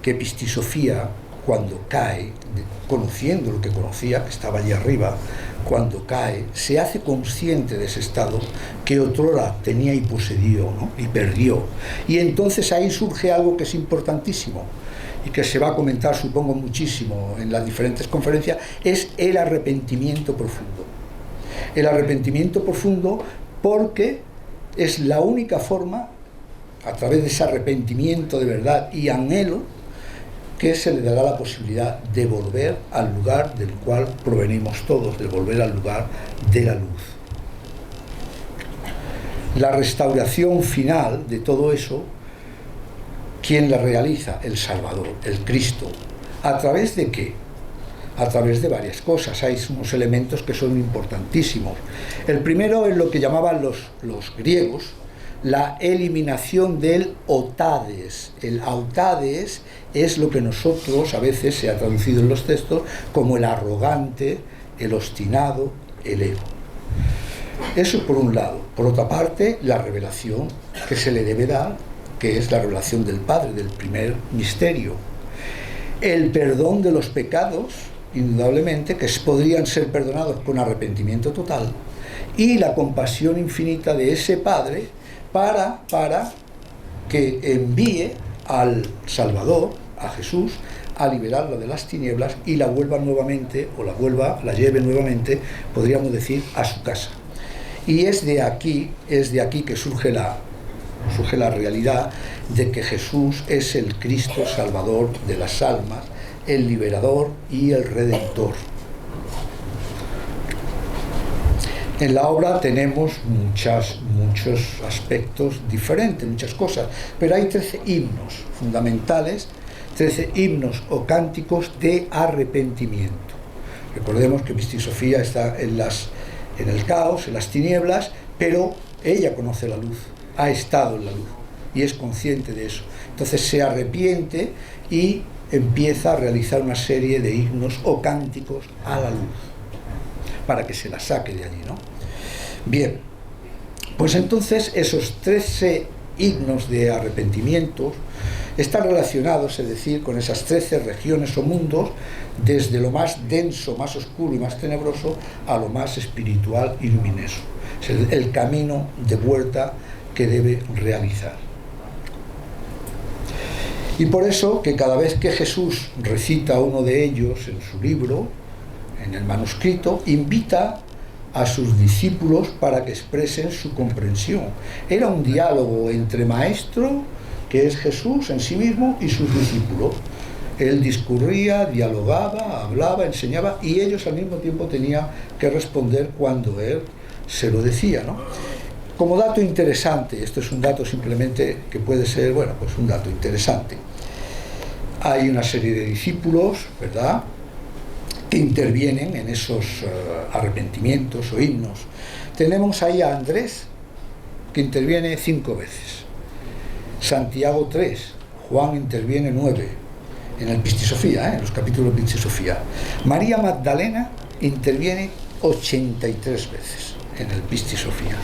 que Pistisofía, cuando cae, conociendo lo que conocía, que estaba allí arriba, cuando cae, se hace consciente de ese estado que otrora tenía y posedió, ¿no?, y perdió. Y entonces ahí surge algo que es importantísimo y que se va a comentar, supongo, muchísimo en las diferentes conferencias, es el arrepentimiento profundo. El arrepentimiento profundo, porque es la única forma, a través de ese arrepentimiento de verdad y anhelo, que se le dará la posibilidad de volver al lugar del cual provenimos todos, de volver al lugar de la luz. La restauración final de todo eso, ¿quién la realiza? El Salvador, el Cristo. ¿A través de qué? A través de varias cosas. Hay unos elementos que son importantísimos. El primero es lo que llamaban los griegos la eliminación del otades. El autades es lo que nosotros a veces se ha traducido en los textos como el arrogante, el obstinado, el ego. Eso por un lado. Por otra parte, la revelación que se le debe dar, que es la revelación del Padre, del primer misterio. El perdón de los pecados, indudablemente, que podrían ser perdonados con arrepentimiento total, y la compasión infinita de ese Padre para que envíe al Salvador, a Jesús, a liberarla de las tinieblas y la vuelva nuevamente, la lleve nuevamente, podríamos decir, a su casa. Y es de aquí que surge la realidad de que Jesús es el Cristo Salvador de las almas, el liberador y el redentor. En la obra tenemos muchos aspectos diferentes, muchas cosas, pero hay 13 himnos fundamentales, 13 himnos o cánticos de arrepentimiento. Recordemos que Pistisofía está en el caos, en las tinieblas, pero ella conoce la luz, ha estado en la luz y es consciente de eso. Entonces se arrepiente y empieza a realizar una serie de himnos o cánticos a la luz para que se la saque de allí, ¿no? Bien, pues entonces esos 13 himnos de arrepentimiento están relacionados, es decir, con esas 13 regiones o mundos, desde lo más denso, más oscuro y más tenebroso a lo más espiritual y luminoso. Es el camino de vuelta que debe realizar. Y por eso que cada vez que Jesús recita uno de ellos en su libro, en el manuscrito, invita a sus discípulos para que expresen su comprensión. Era un diálogo entre maestro, que es Jesús en sí mismo, y sus discípulos. Él discurría, dialogaba, hablaba, enseñaba, y ellos al mismo tiempo tenían que responder cuando él se lo decía, ¿no? Como dato interesante, esto es un dato simplemente que puede ser, bueno, pues un dato interesante. Hay una serie de discípulos, ¿verdad?, que intervienen en esos arrepentimientos o himnos. Tenemos ahí a Andrés, que interviene 5 veces. Santiago 3, Juan interviene 9, en el Pistisofía, en los capítulos de Pistisofía. María Magdalena interviene 83 veces en el Pistisofía.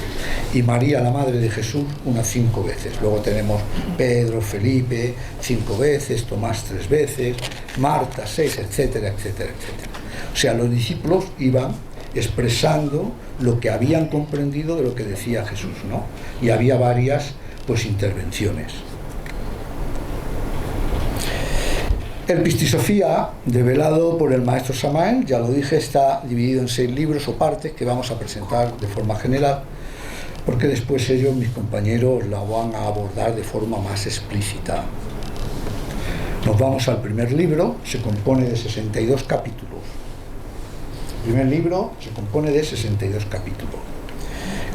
Y María, la madre de Jesús, unas 5 veces. Luego tenemos Pedro, Felipe, 5 veces, Tomás 3 veces, Marta 6, etcétera, etcétera, etcétera. O sea, los discípulos iban expresando lo que habían comprendido de lo que decía Jesús, ¿no? Y había varias, pues, intervenciones. El Pistisofía, develado por el maestro Samael, ya lo dije, está dividido en 6 libros o partes que vamos a presentar de forma general, porque después ellos, mis compañeros, la van a abordar de forma más explícita. Nos vamos al primer libro, se compone de 62 capítulos. El primer libro se compone de 62 capítulos.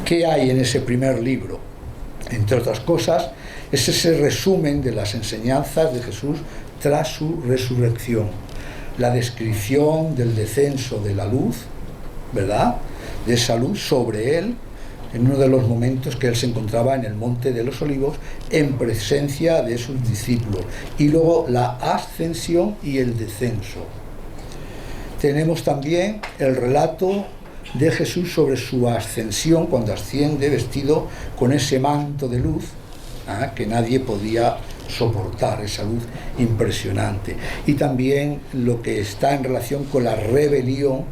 ¿Qué hay en ese primer libro? Entre otras cosas, es ese resumen de las enseñanzas de Jesús tras su resurrección, la descripción del descenso de la luz, ¿verdad?, de esa luz sobre él, en uno de los momentos que él se encontraba en el Monte de los Olivos, en presencia de sus discípulos, y luego la ascensión y el descenso. Tenemos también el relato de Jesús sobre su ascensión, cuando asciende vestido con ese manto de luz, que nadie podía soportar, esa luz impresionante. Y también lo que está en relación con la rebelión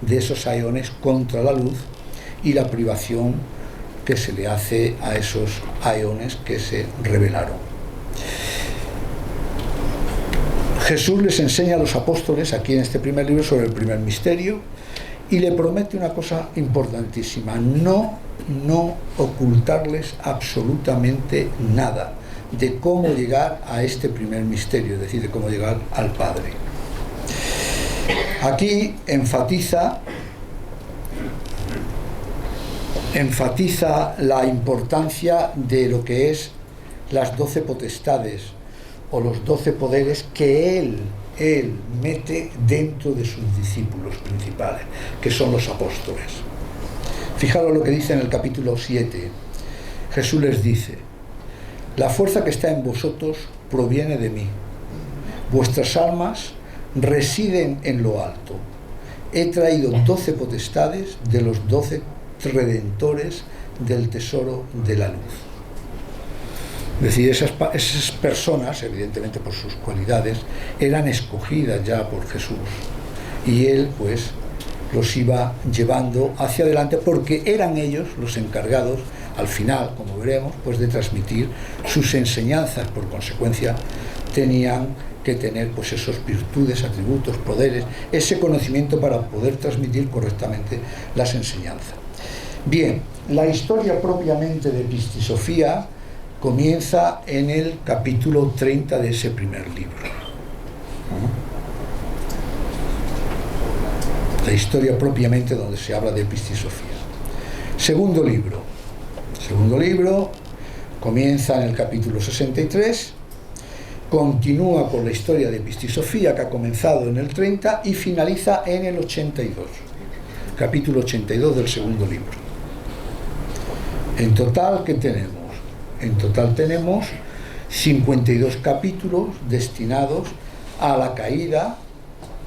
de esos aeones contra la luz y la privación que se le hace a esos aeones que se rebelaron. Jesús les enseña a los apóstoles aquí en este primer libro sobre el primer misterio y le promete una cosa importantísima: no ocultarles absolutamente nada de cómo llegar a este primer misterio, es decir, de cómo llegar al Padre. Aquí enfatiza la importancia de lo que es las 12 potestades o los 12 poderes que él mete dentro de sus discípulos principales, que son los apóstoles. Fijaros lo que dice en el capítulo 7. Jesús les dice: la fuerza que está en vosotros proviene de mí. Vuestras almas residen en lo alto. He traído 12 potestades de los 12 redentores del tesoro de la luz. Es decir, esas personas, evidentemente por sus cualidades, eran escogidas ya por Jesús. Y él, pues, los iba llevando hacia adelante porque eran ellos los encargados, al final, como veremos, pues de transmitir sus enseñanzas. Por consecuencia, tenían que tener pues esas virtudes, atributos, poderes, ese conocimiento para poder transmitir correctamente las enseñanzas. Bien, la historia propiamente de Pistisofía comienza en el capítulo 30 de ese primer libro. La historia propiamente donde se habla de Pistisofía. Segundo libro comienza en el capítulo 63, continúa con la historia de Pistisofía, que ha comenzado en el 30 y finaliza en el 82, capítulo 82 del segundo libro. En total, ¿qué tenemos? En total tenemos 52 capítulos destinados a la caída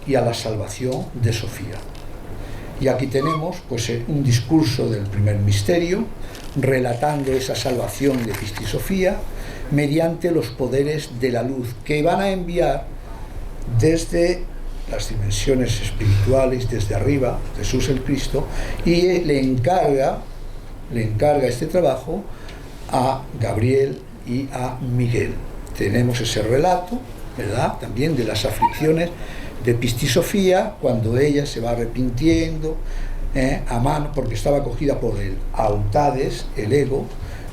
y a la salvación de Sofía. Y aquí tenemos pues un discurso del primer misterio relatando esa salvación de Pistisofía mediante los poderes de la luz que van a enviar desde las dimensiones espirituales, desde arriba, Jesús el Cristo, y le encarga le encarga este trabajo a Gabriel y a Miguel. Tenemos ese relato, ¿verdad?, también de las aflicciones de Pistisofía, cuando ella se va arrepintiendo a mano, porque estaba cogida por el Autades, el ego,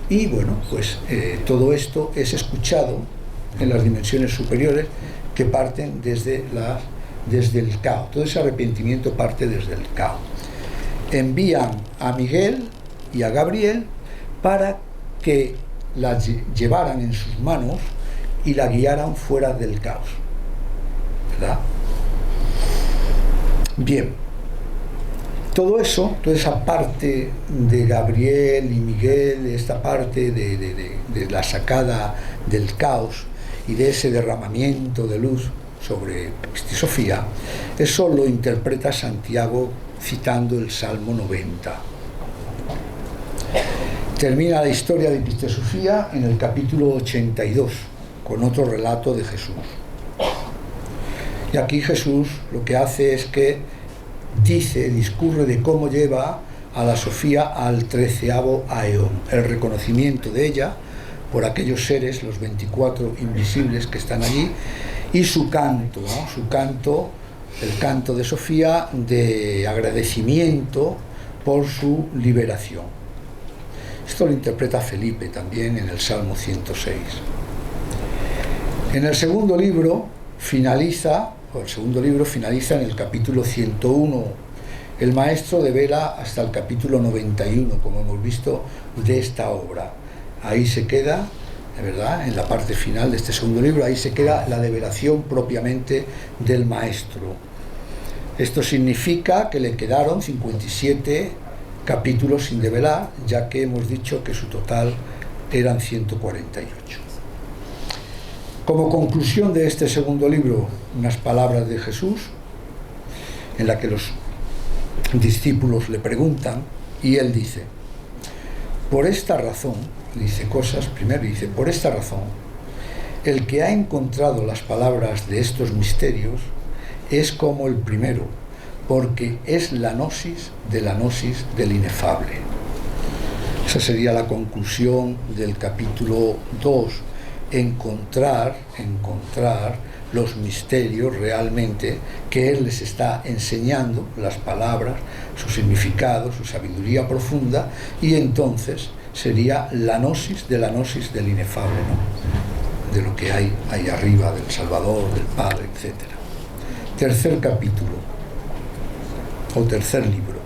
y bueno, pues todo esto es escuchado en las dimensiones superiores, que parten desde el caos. Todo ese arrepentimiento parte desde el caos. Envían a Miguel y a Gabriel para que la llevaran en sus manos y la guiaran fuera del caos, ¿verdad? Bien, todo eso, toda esa parte de Gabriel y Miguel, esta parte de la sacada del caos y de ese derramamiento de luz sobre Pistisofía, eso lo interpreta Santiago citando el Salmo 90. Termina la historia de Pistisofía en el capítulo 82, con otro relato de Jesús. Y aquí Jesús lo que hace es que discurre de cómo lleva a la Sofía al 13º aeón, el reconocimiento de ella por aquellos seres, los 24 invisibles que están allí, y su canto, ¿no? Su canto, el canto de Sofía, de agradecimiento por su liberación. Esto lo interpreta Felipe también en el Salmo 106. En el segundo libro finaliza en el capítulo 101. El maestro devela hasta el capítulo 91, como hemos visto, de esta obra. Ahí se queda, de verdad, en la parte final de este segundo libro, ahí se queda la develación propiamente del maestro. Esto significa que le quedaron 57 capítulos sin develar, ya que hemos dicho que su total eran 148. Como conclusión de este segundo libro, unas palabras de Jesús, en la que los discípulos le preguntan, y él dice, por esta razón, dice cosas, primero dice, por esta razón, el que ha encontrado las palabras de estos misterios es como el primero, porque es la gnosis del inefable. Esa sería la conclusión del capítulo 2, encontrar los misterios realmente que él les está enseñando, las palabras, su significado, su sabiduría profunda, y entonces sería la gnosis del inefable, ¿no?, de lo que hay ahí arriba, del Salvador, del Padre, etc. Tercer capítulo, o tercer libro,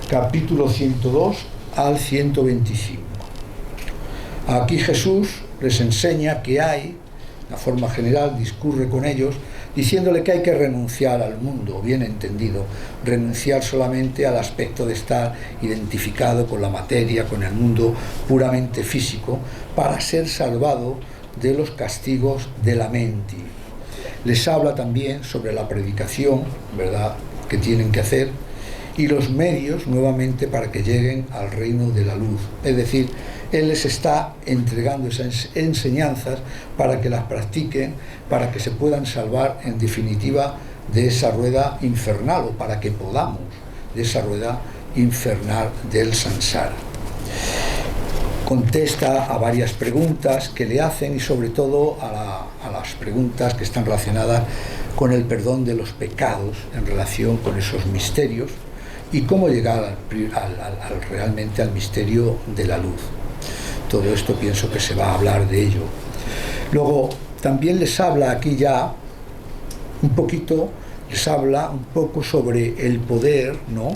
capítulo 102 al 125. Aquí Jesús les enseña que hay, de forma general, discurre con ellos, diciéndole que hay que renunciar al mundo, bien entendido, renunciar solamente al aspecto de estar identificado con la materia, con el mundo puramente físico, para ser salvado de los castigos de la mente. Les habla también sobre la predicación, ¿verdad?, que tienen que hacer, y los medios nuevamente para que lleguen al reino de la luz. Es decir, él les está entregando esas enseñanzas para que las practiquen, para que se puedan salvar en definitiva de esa rueda infernal, o para que podamos de esa rueda infernal del samsara. Contesta a varias preguntas que le hacen, y sobre todo a las preguntas que están relacionadas con el perdón de los pecados en relación con esos misterios y cómo llegar realmente al misterio de la luz. Todo esto pienso que se va a hablar de ello. Luego también les habla aquí ya un poquito, les habla un poco sobre el poder, ¿no?,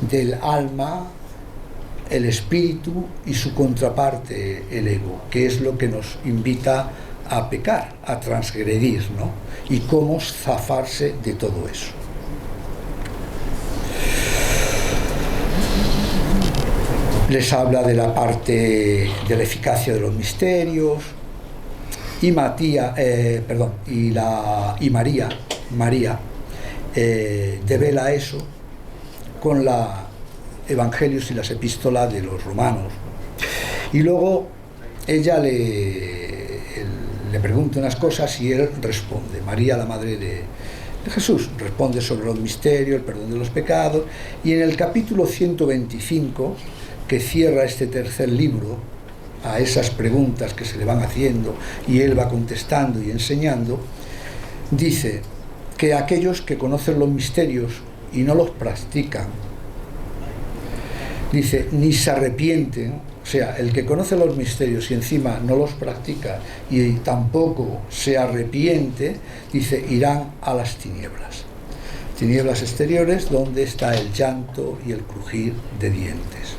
del alma, el espíritu y su contraparte, el ego, que es lo que nos invita a pecar, a transgredir, ¿no?, y cómo zafarse de todo eso. Les habla de la parte de la eficacia de los misterios, y María devela eso con la Evangelios y las epístolas de los romanos. Y luego ella le pregunta unas cosas y él responde. María, la madre de Jesús, responde sobre los misterios, el perdón de los pecados, y en el capítulo 125, que cierra este tercer libro a esas preguntas que se le van haciendo y él va contestando y enseñando, dice que aquellos que conocen los misterios y no los practican, dice, ni se arrepienten, o sea, el que conoce los misterios y encima no los practica y tampoco se arrepiente, dice, irán a las tinieblas exteriores, donde está el llanto y el crujir de dientes.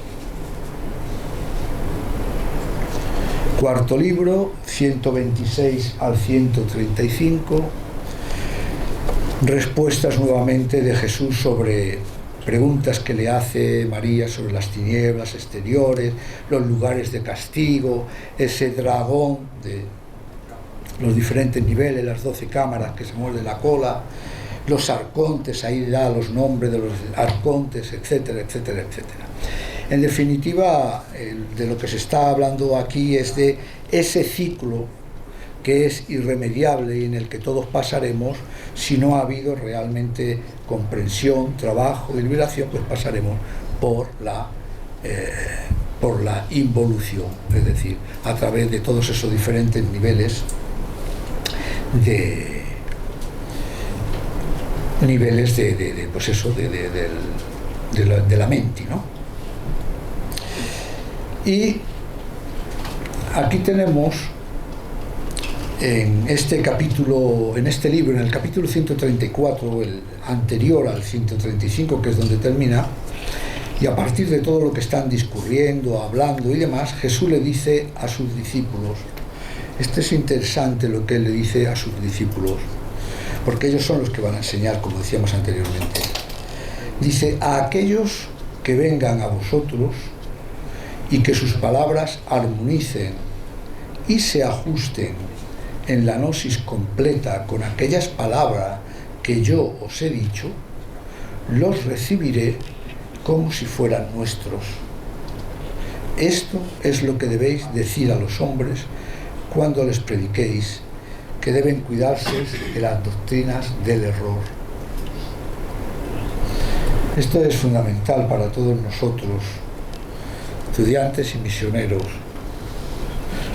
Cuarto libro, 126 al 135, respuestas nuevamente de Jesús sobre preguntas que le hace María sobre las tinieblas exteriores, los lugares de castigo, ese dragón de los diferentes niveles, las 12 cámaras que se muerde la cola, los arcontes, ahí da los nombres de los arcontes, etcétera, etcétera, etcétera. En definitiva, de lo que se está hablando aquí es de ese ciclo que es irremediable y en el que todos pasaremos. Si no ha habido realmente comprensión, trabajo y liberación, pues pasaremos por la involución, es decir, a través de todos esos diferentes niveles de la mente, ¿no? Y aquí tenemos en este capítulo, en este libro, en el capítulo 134, el anterior al 135, que es donde termina, y a partir de todo lo que están discurriendo, hablando y demás, Jesús le dice a sus discípulos, esto es interesante lo que él le dice a sus discípulos, porque ellos son los que van a enseñar, como decíamos anteriormente. Dice, a aquellos que vengan a vosotros y que sus palabras armonicen y se ajusten en la gnosis completa con aquellas palabras que yo os he dicho, los recibiré como si fueran nuestros. Esto es lo que debéis decir a los hombres cuando les prediquéis, que deben cuidarse de las doctrinas del error. Esto es fundamental para todos nosotros, estudiantes y misioneros.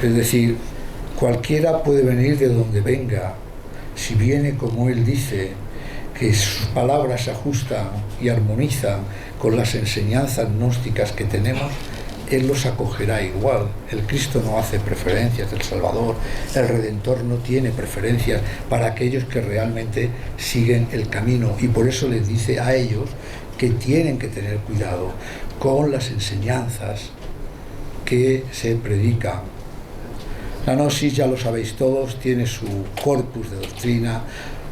Es decir, cualquiera puede venir de donde venga, si viene como él dice, que sus palabras se ajustan y armonizan con las enseñanzas gnósticas que tenemos, él los acogerá igual. El Cristo no hace preferencias, el Salvador, el Redentor no tiene preferencias para aquellos que realmente siguen el camino, y por eso les dice a ellos que tienen que tener cuidado con las enseñanzas que se predican. La gnosis, ya lo sabéis todos, tiene su corpus de doctrina.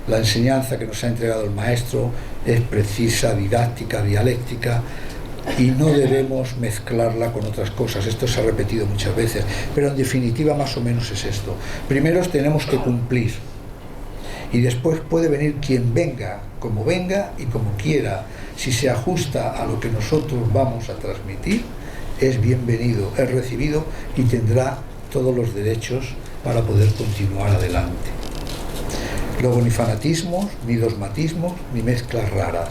La enseñanza que nos ha entregado el Maestro es precisa, didáctica, dialéctica, y no debemos mezclarla con otras cosas. Esto se ha repetido muchas veces, pero en definitiva más o menos es esto. Primero tenemos que cumplir, y después puede venir quien venga y como quiera. Si se ajusta a lo que nosotros vamos a transmitir, es bienvenido, es recibido y tendrá todos los derechos para poder continuar adelante. Luego, ni fanatismos, ni dogmatismos, ni mezclas raras.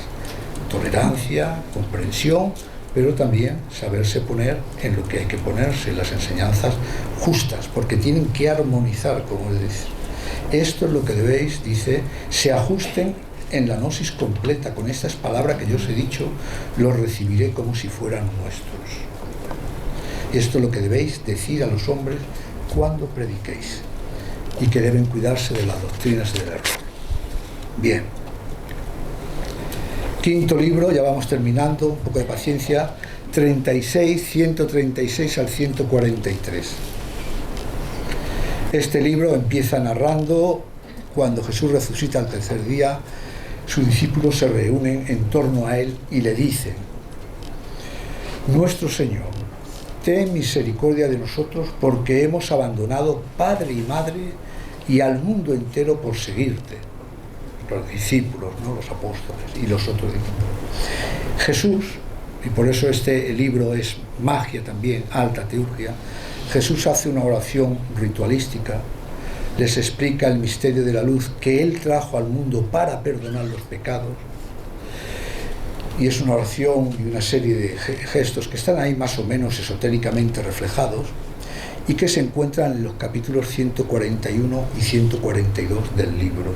Tolerancia, comprensión, pero también saberse poner en lo que hay que ponerse, las enseñanzas justas, porque tienen que armonizar, como él dice. Esto es lo que debéis, dice, se ajusten en la gnosis completa, con estas palabras que yo os he dicho, los recibiré como si fueran nuestros. Esto es lo que debéis decir a los hombres cuando prediquéis, y que deben cuidarse de las doctrinas del error. Bien. Quinto libro, ya vamos terminando, un poco de paciencia, 136 al 143. Este libro empieza narrando cuando Jesús resucita al tercer día. Sus discípulos se reúnen en torno a él y le dicen: Nuestro Señor, ten misericordia de nosotros, porque hemos abandonado padre y madre y al mundo entero por seguirte. Los discípulos, ¿no? Los apóstoles y los otros discípulos. Jesús, y por eso este libro es magia también, alta teurgia, Jesús hace una oración ritualística, les explica el misterio de la luz que Él trajo al mundo para perdonar los pecados, y es una oración y una serie de gestos que están ahí más o menos esotéricamente reflejados y que se encuentran en los capítulos 141 y 142 del libro.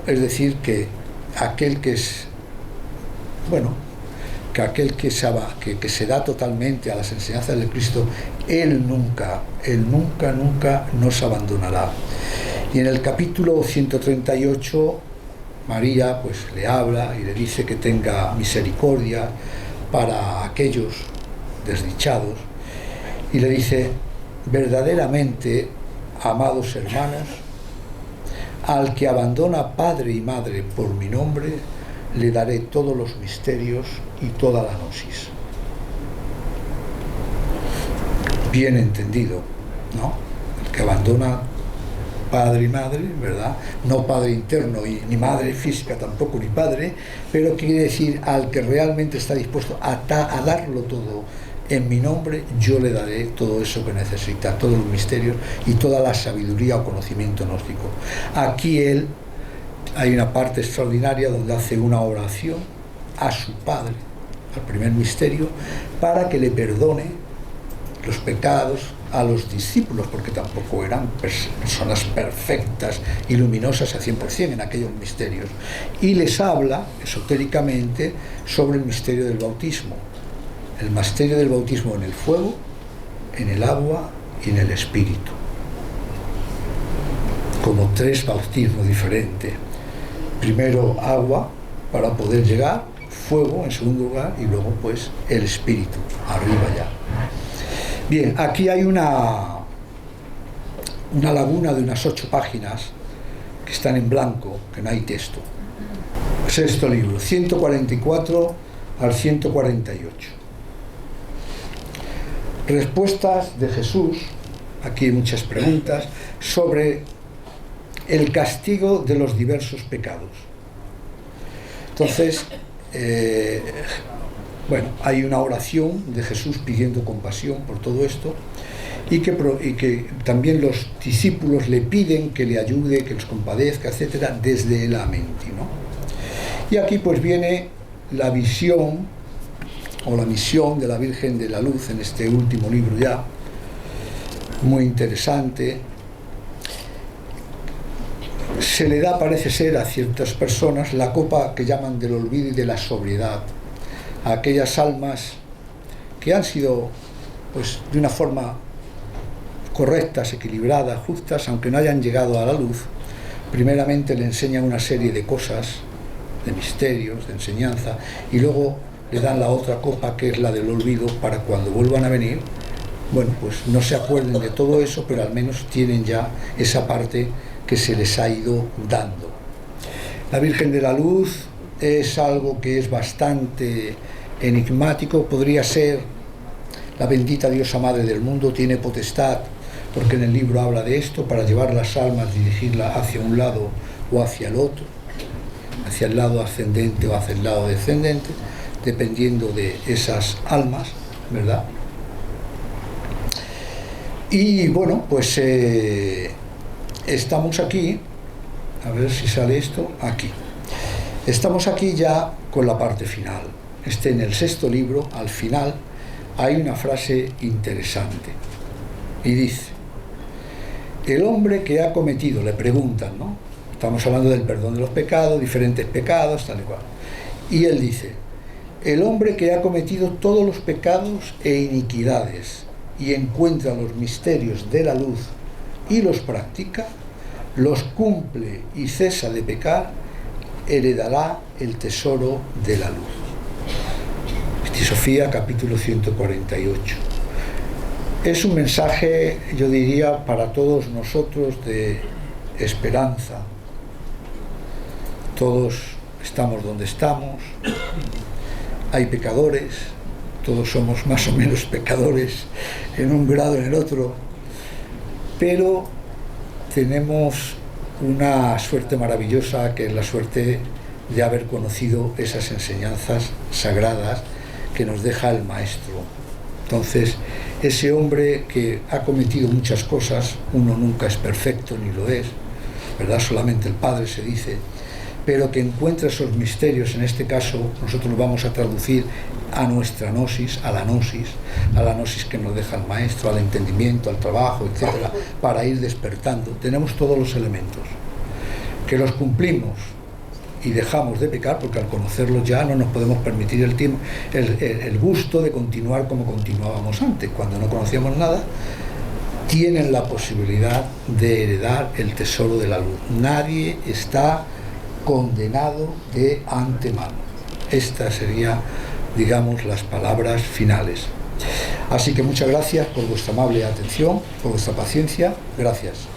Es decir, que aquel que es, que aquel que se da totalmente a las enseñanzas de Cristo, Él nunca nos abandonará. Y en el capítulo 138, María pues le habla y le dice que tenga misericordia para aquellos desdichados, y le dice: verdaderamente, amados hermanos, al que abandona padre y madre por mi nombre, le daré todos los misterios y toda la gnosis. Bien entendido, ¿no? El que abandona padre y madre, ¿verdad? No padre interno ni madre física tampoco, ni padre, pero quiere decir al que realmente está dispuesto a darlo todo en mi nombre, yo le daré todo eso que necesita, todos los misterios y toda la sabiduría o conocimiento gnóstico. Aquí hay una parte extraordinaria donde hace una oración a su padre, al primer misterio, para que le perdone los pecados a los discípulos, porque tampoco eran personas perfectas y luminosas al 100% en aquellos misterios, y les habla esotéricamente sobre el misterio del bautismo, el misterio del bautismo en el fuego, en el agua y en el espíritu, como 3 bautismos diferentes. Primero agua para poder llegar, fuego en segundo lugar, y luego pues el espíritu, arriba ya. Bien, aquí hay una laguna de unas 8 páginas que están en blanco, que no hay texto. Sexto libro, 144 al 148. Respuestas de Jesús, aquí hay muchas preguntas, sobre el castigo de los diversos pecados. Entonces, hay una oración de Jesús pidiendo compasión por todo esto, y que también los discípulos le piden que le ayude, que los compadezca, etcétera, desde el Amenti, ¿no? Y aquí pues viene la visión o la misión de la Virgen de la Luz en este último libro ya, muy interesante. Se le da, parece ser, a ciertas personas la copa que llaman del olvido y de la sobriedad, a aquellas almas que han sido, pues, de una forma correctas, equilibradas, justas, aunque no hayan llegado a la luz. Primeramente le enseñan una serie de cosas, de misterios, de enseñanza, y luego le dan la otra copa, que es la del olvido, para cuando vuelvan a venir, pues no se acuerden de todo eso, pero al menos tienen ya esa parte que se les ha ido dando. La Virgen de la Luz es algo que es bastante enigmático. Podría ser la bendita diosa madre del mundo, tiene potestad, porque en el libro habla de esto, para llevar las almas, dirigirlas hacia un lado o hacia el otro, hacia el lado ascendente o hacia el lado descendente, dependiendo de esas almas, ¿verdad? Y pues estamos aquí, a ver si sale esto, aquí. Estamos aquí ya con la parte final. En el sexto libro, al final, hay una frase interesante. Y dice: el hombre que ha cometido, le preguntan, ¿no? Estamos hablando del perdón de los pecados, diferentes pecados, tal y cual. Y él dice: el hombre que ha cometido todos los pecados e iniquidades y encuentra los misterios de la luz y los practica, los cumple y cesa de pecar, heredará el tesoro de la luz. Sofía, capítulo 148. Es un mensaje, yo diría, para todos nosotros de esperanza. Todos estamos donde estamos, hay pecadores, todos somos más o menos pecadores en un grado o en el otro, pero tenemos una suerte maravillosa, que es la suerte de haber conocido esas enseñanzas sagradas que nos deja el Maestro. Entonces, ese hombre que ha cometido muchas cosas, uno nunca es perfecto ni lo es, ¿verdad? Solamente el Padre se dice, pero que encuentra esos misterios. En este caso nosotros lo vamos a traducir a nuestra gnosis, a la gnosis que nos deja el maestro, al entendimiento, al trabajo, etcétera, para ir despertando. Tenemos todos los elementos, que los cumplimos y dejamos de pecar, porque al conocerlos ya no nos podemos permitir el gusto de continuar como continuábamos antes. Cuando no conocíamos nada, tienen la posibilidad de heredar el tesoro de la luz. Nadie está condenado de antemano. Estas serían, digamos, las palabras finales. Así que muchas gracias por vuestra amable atención, por vuestra paciencia. Gracias.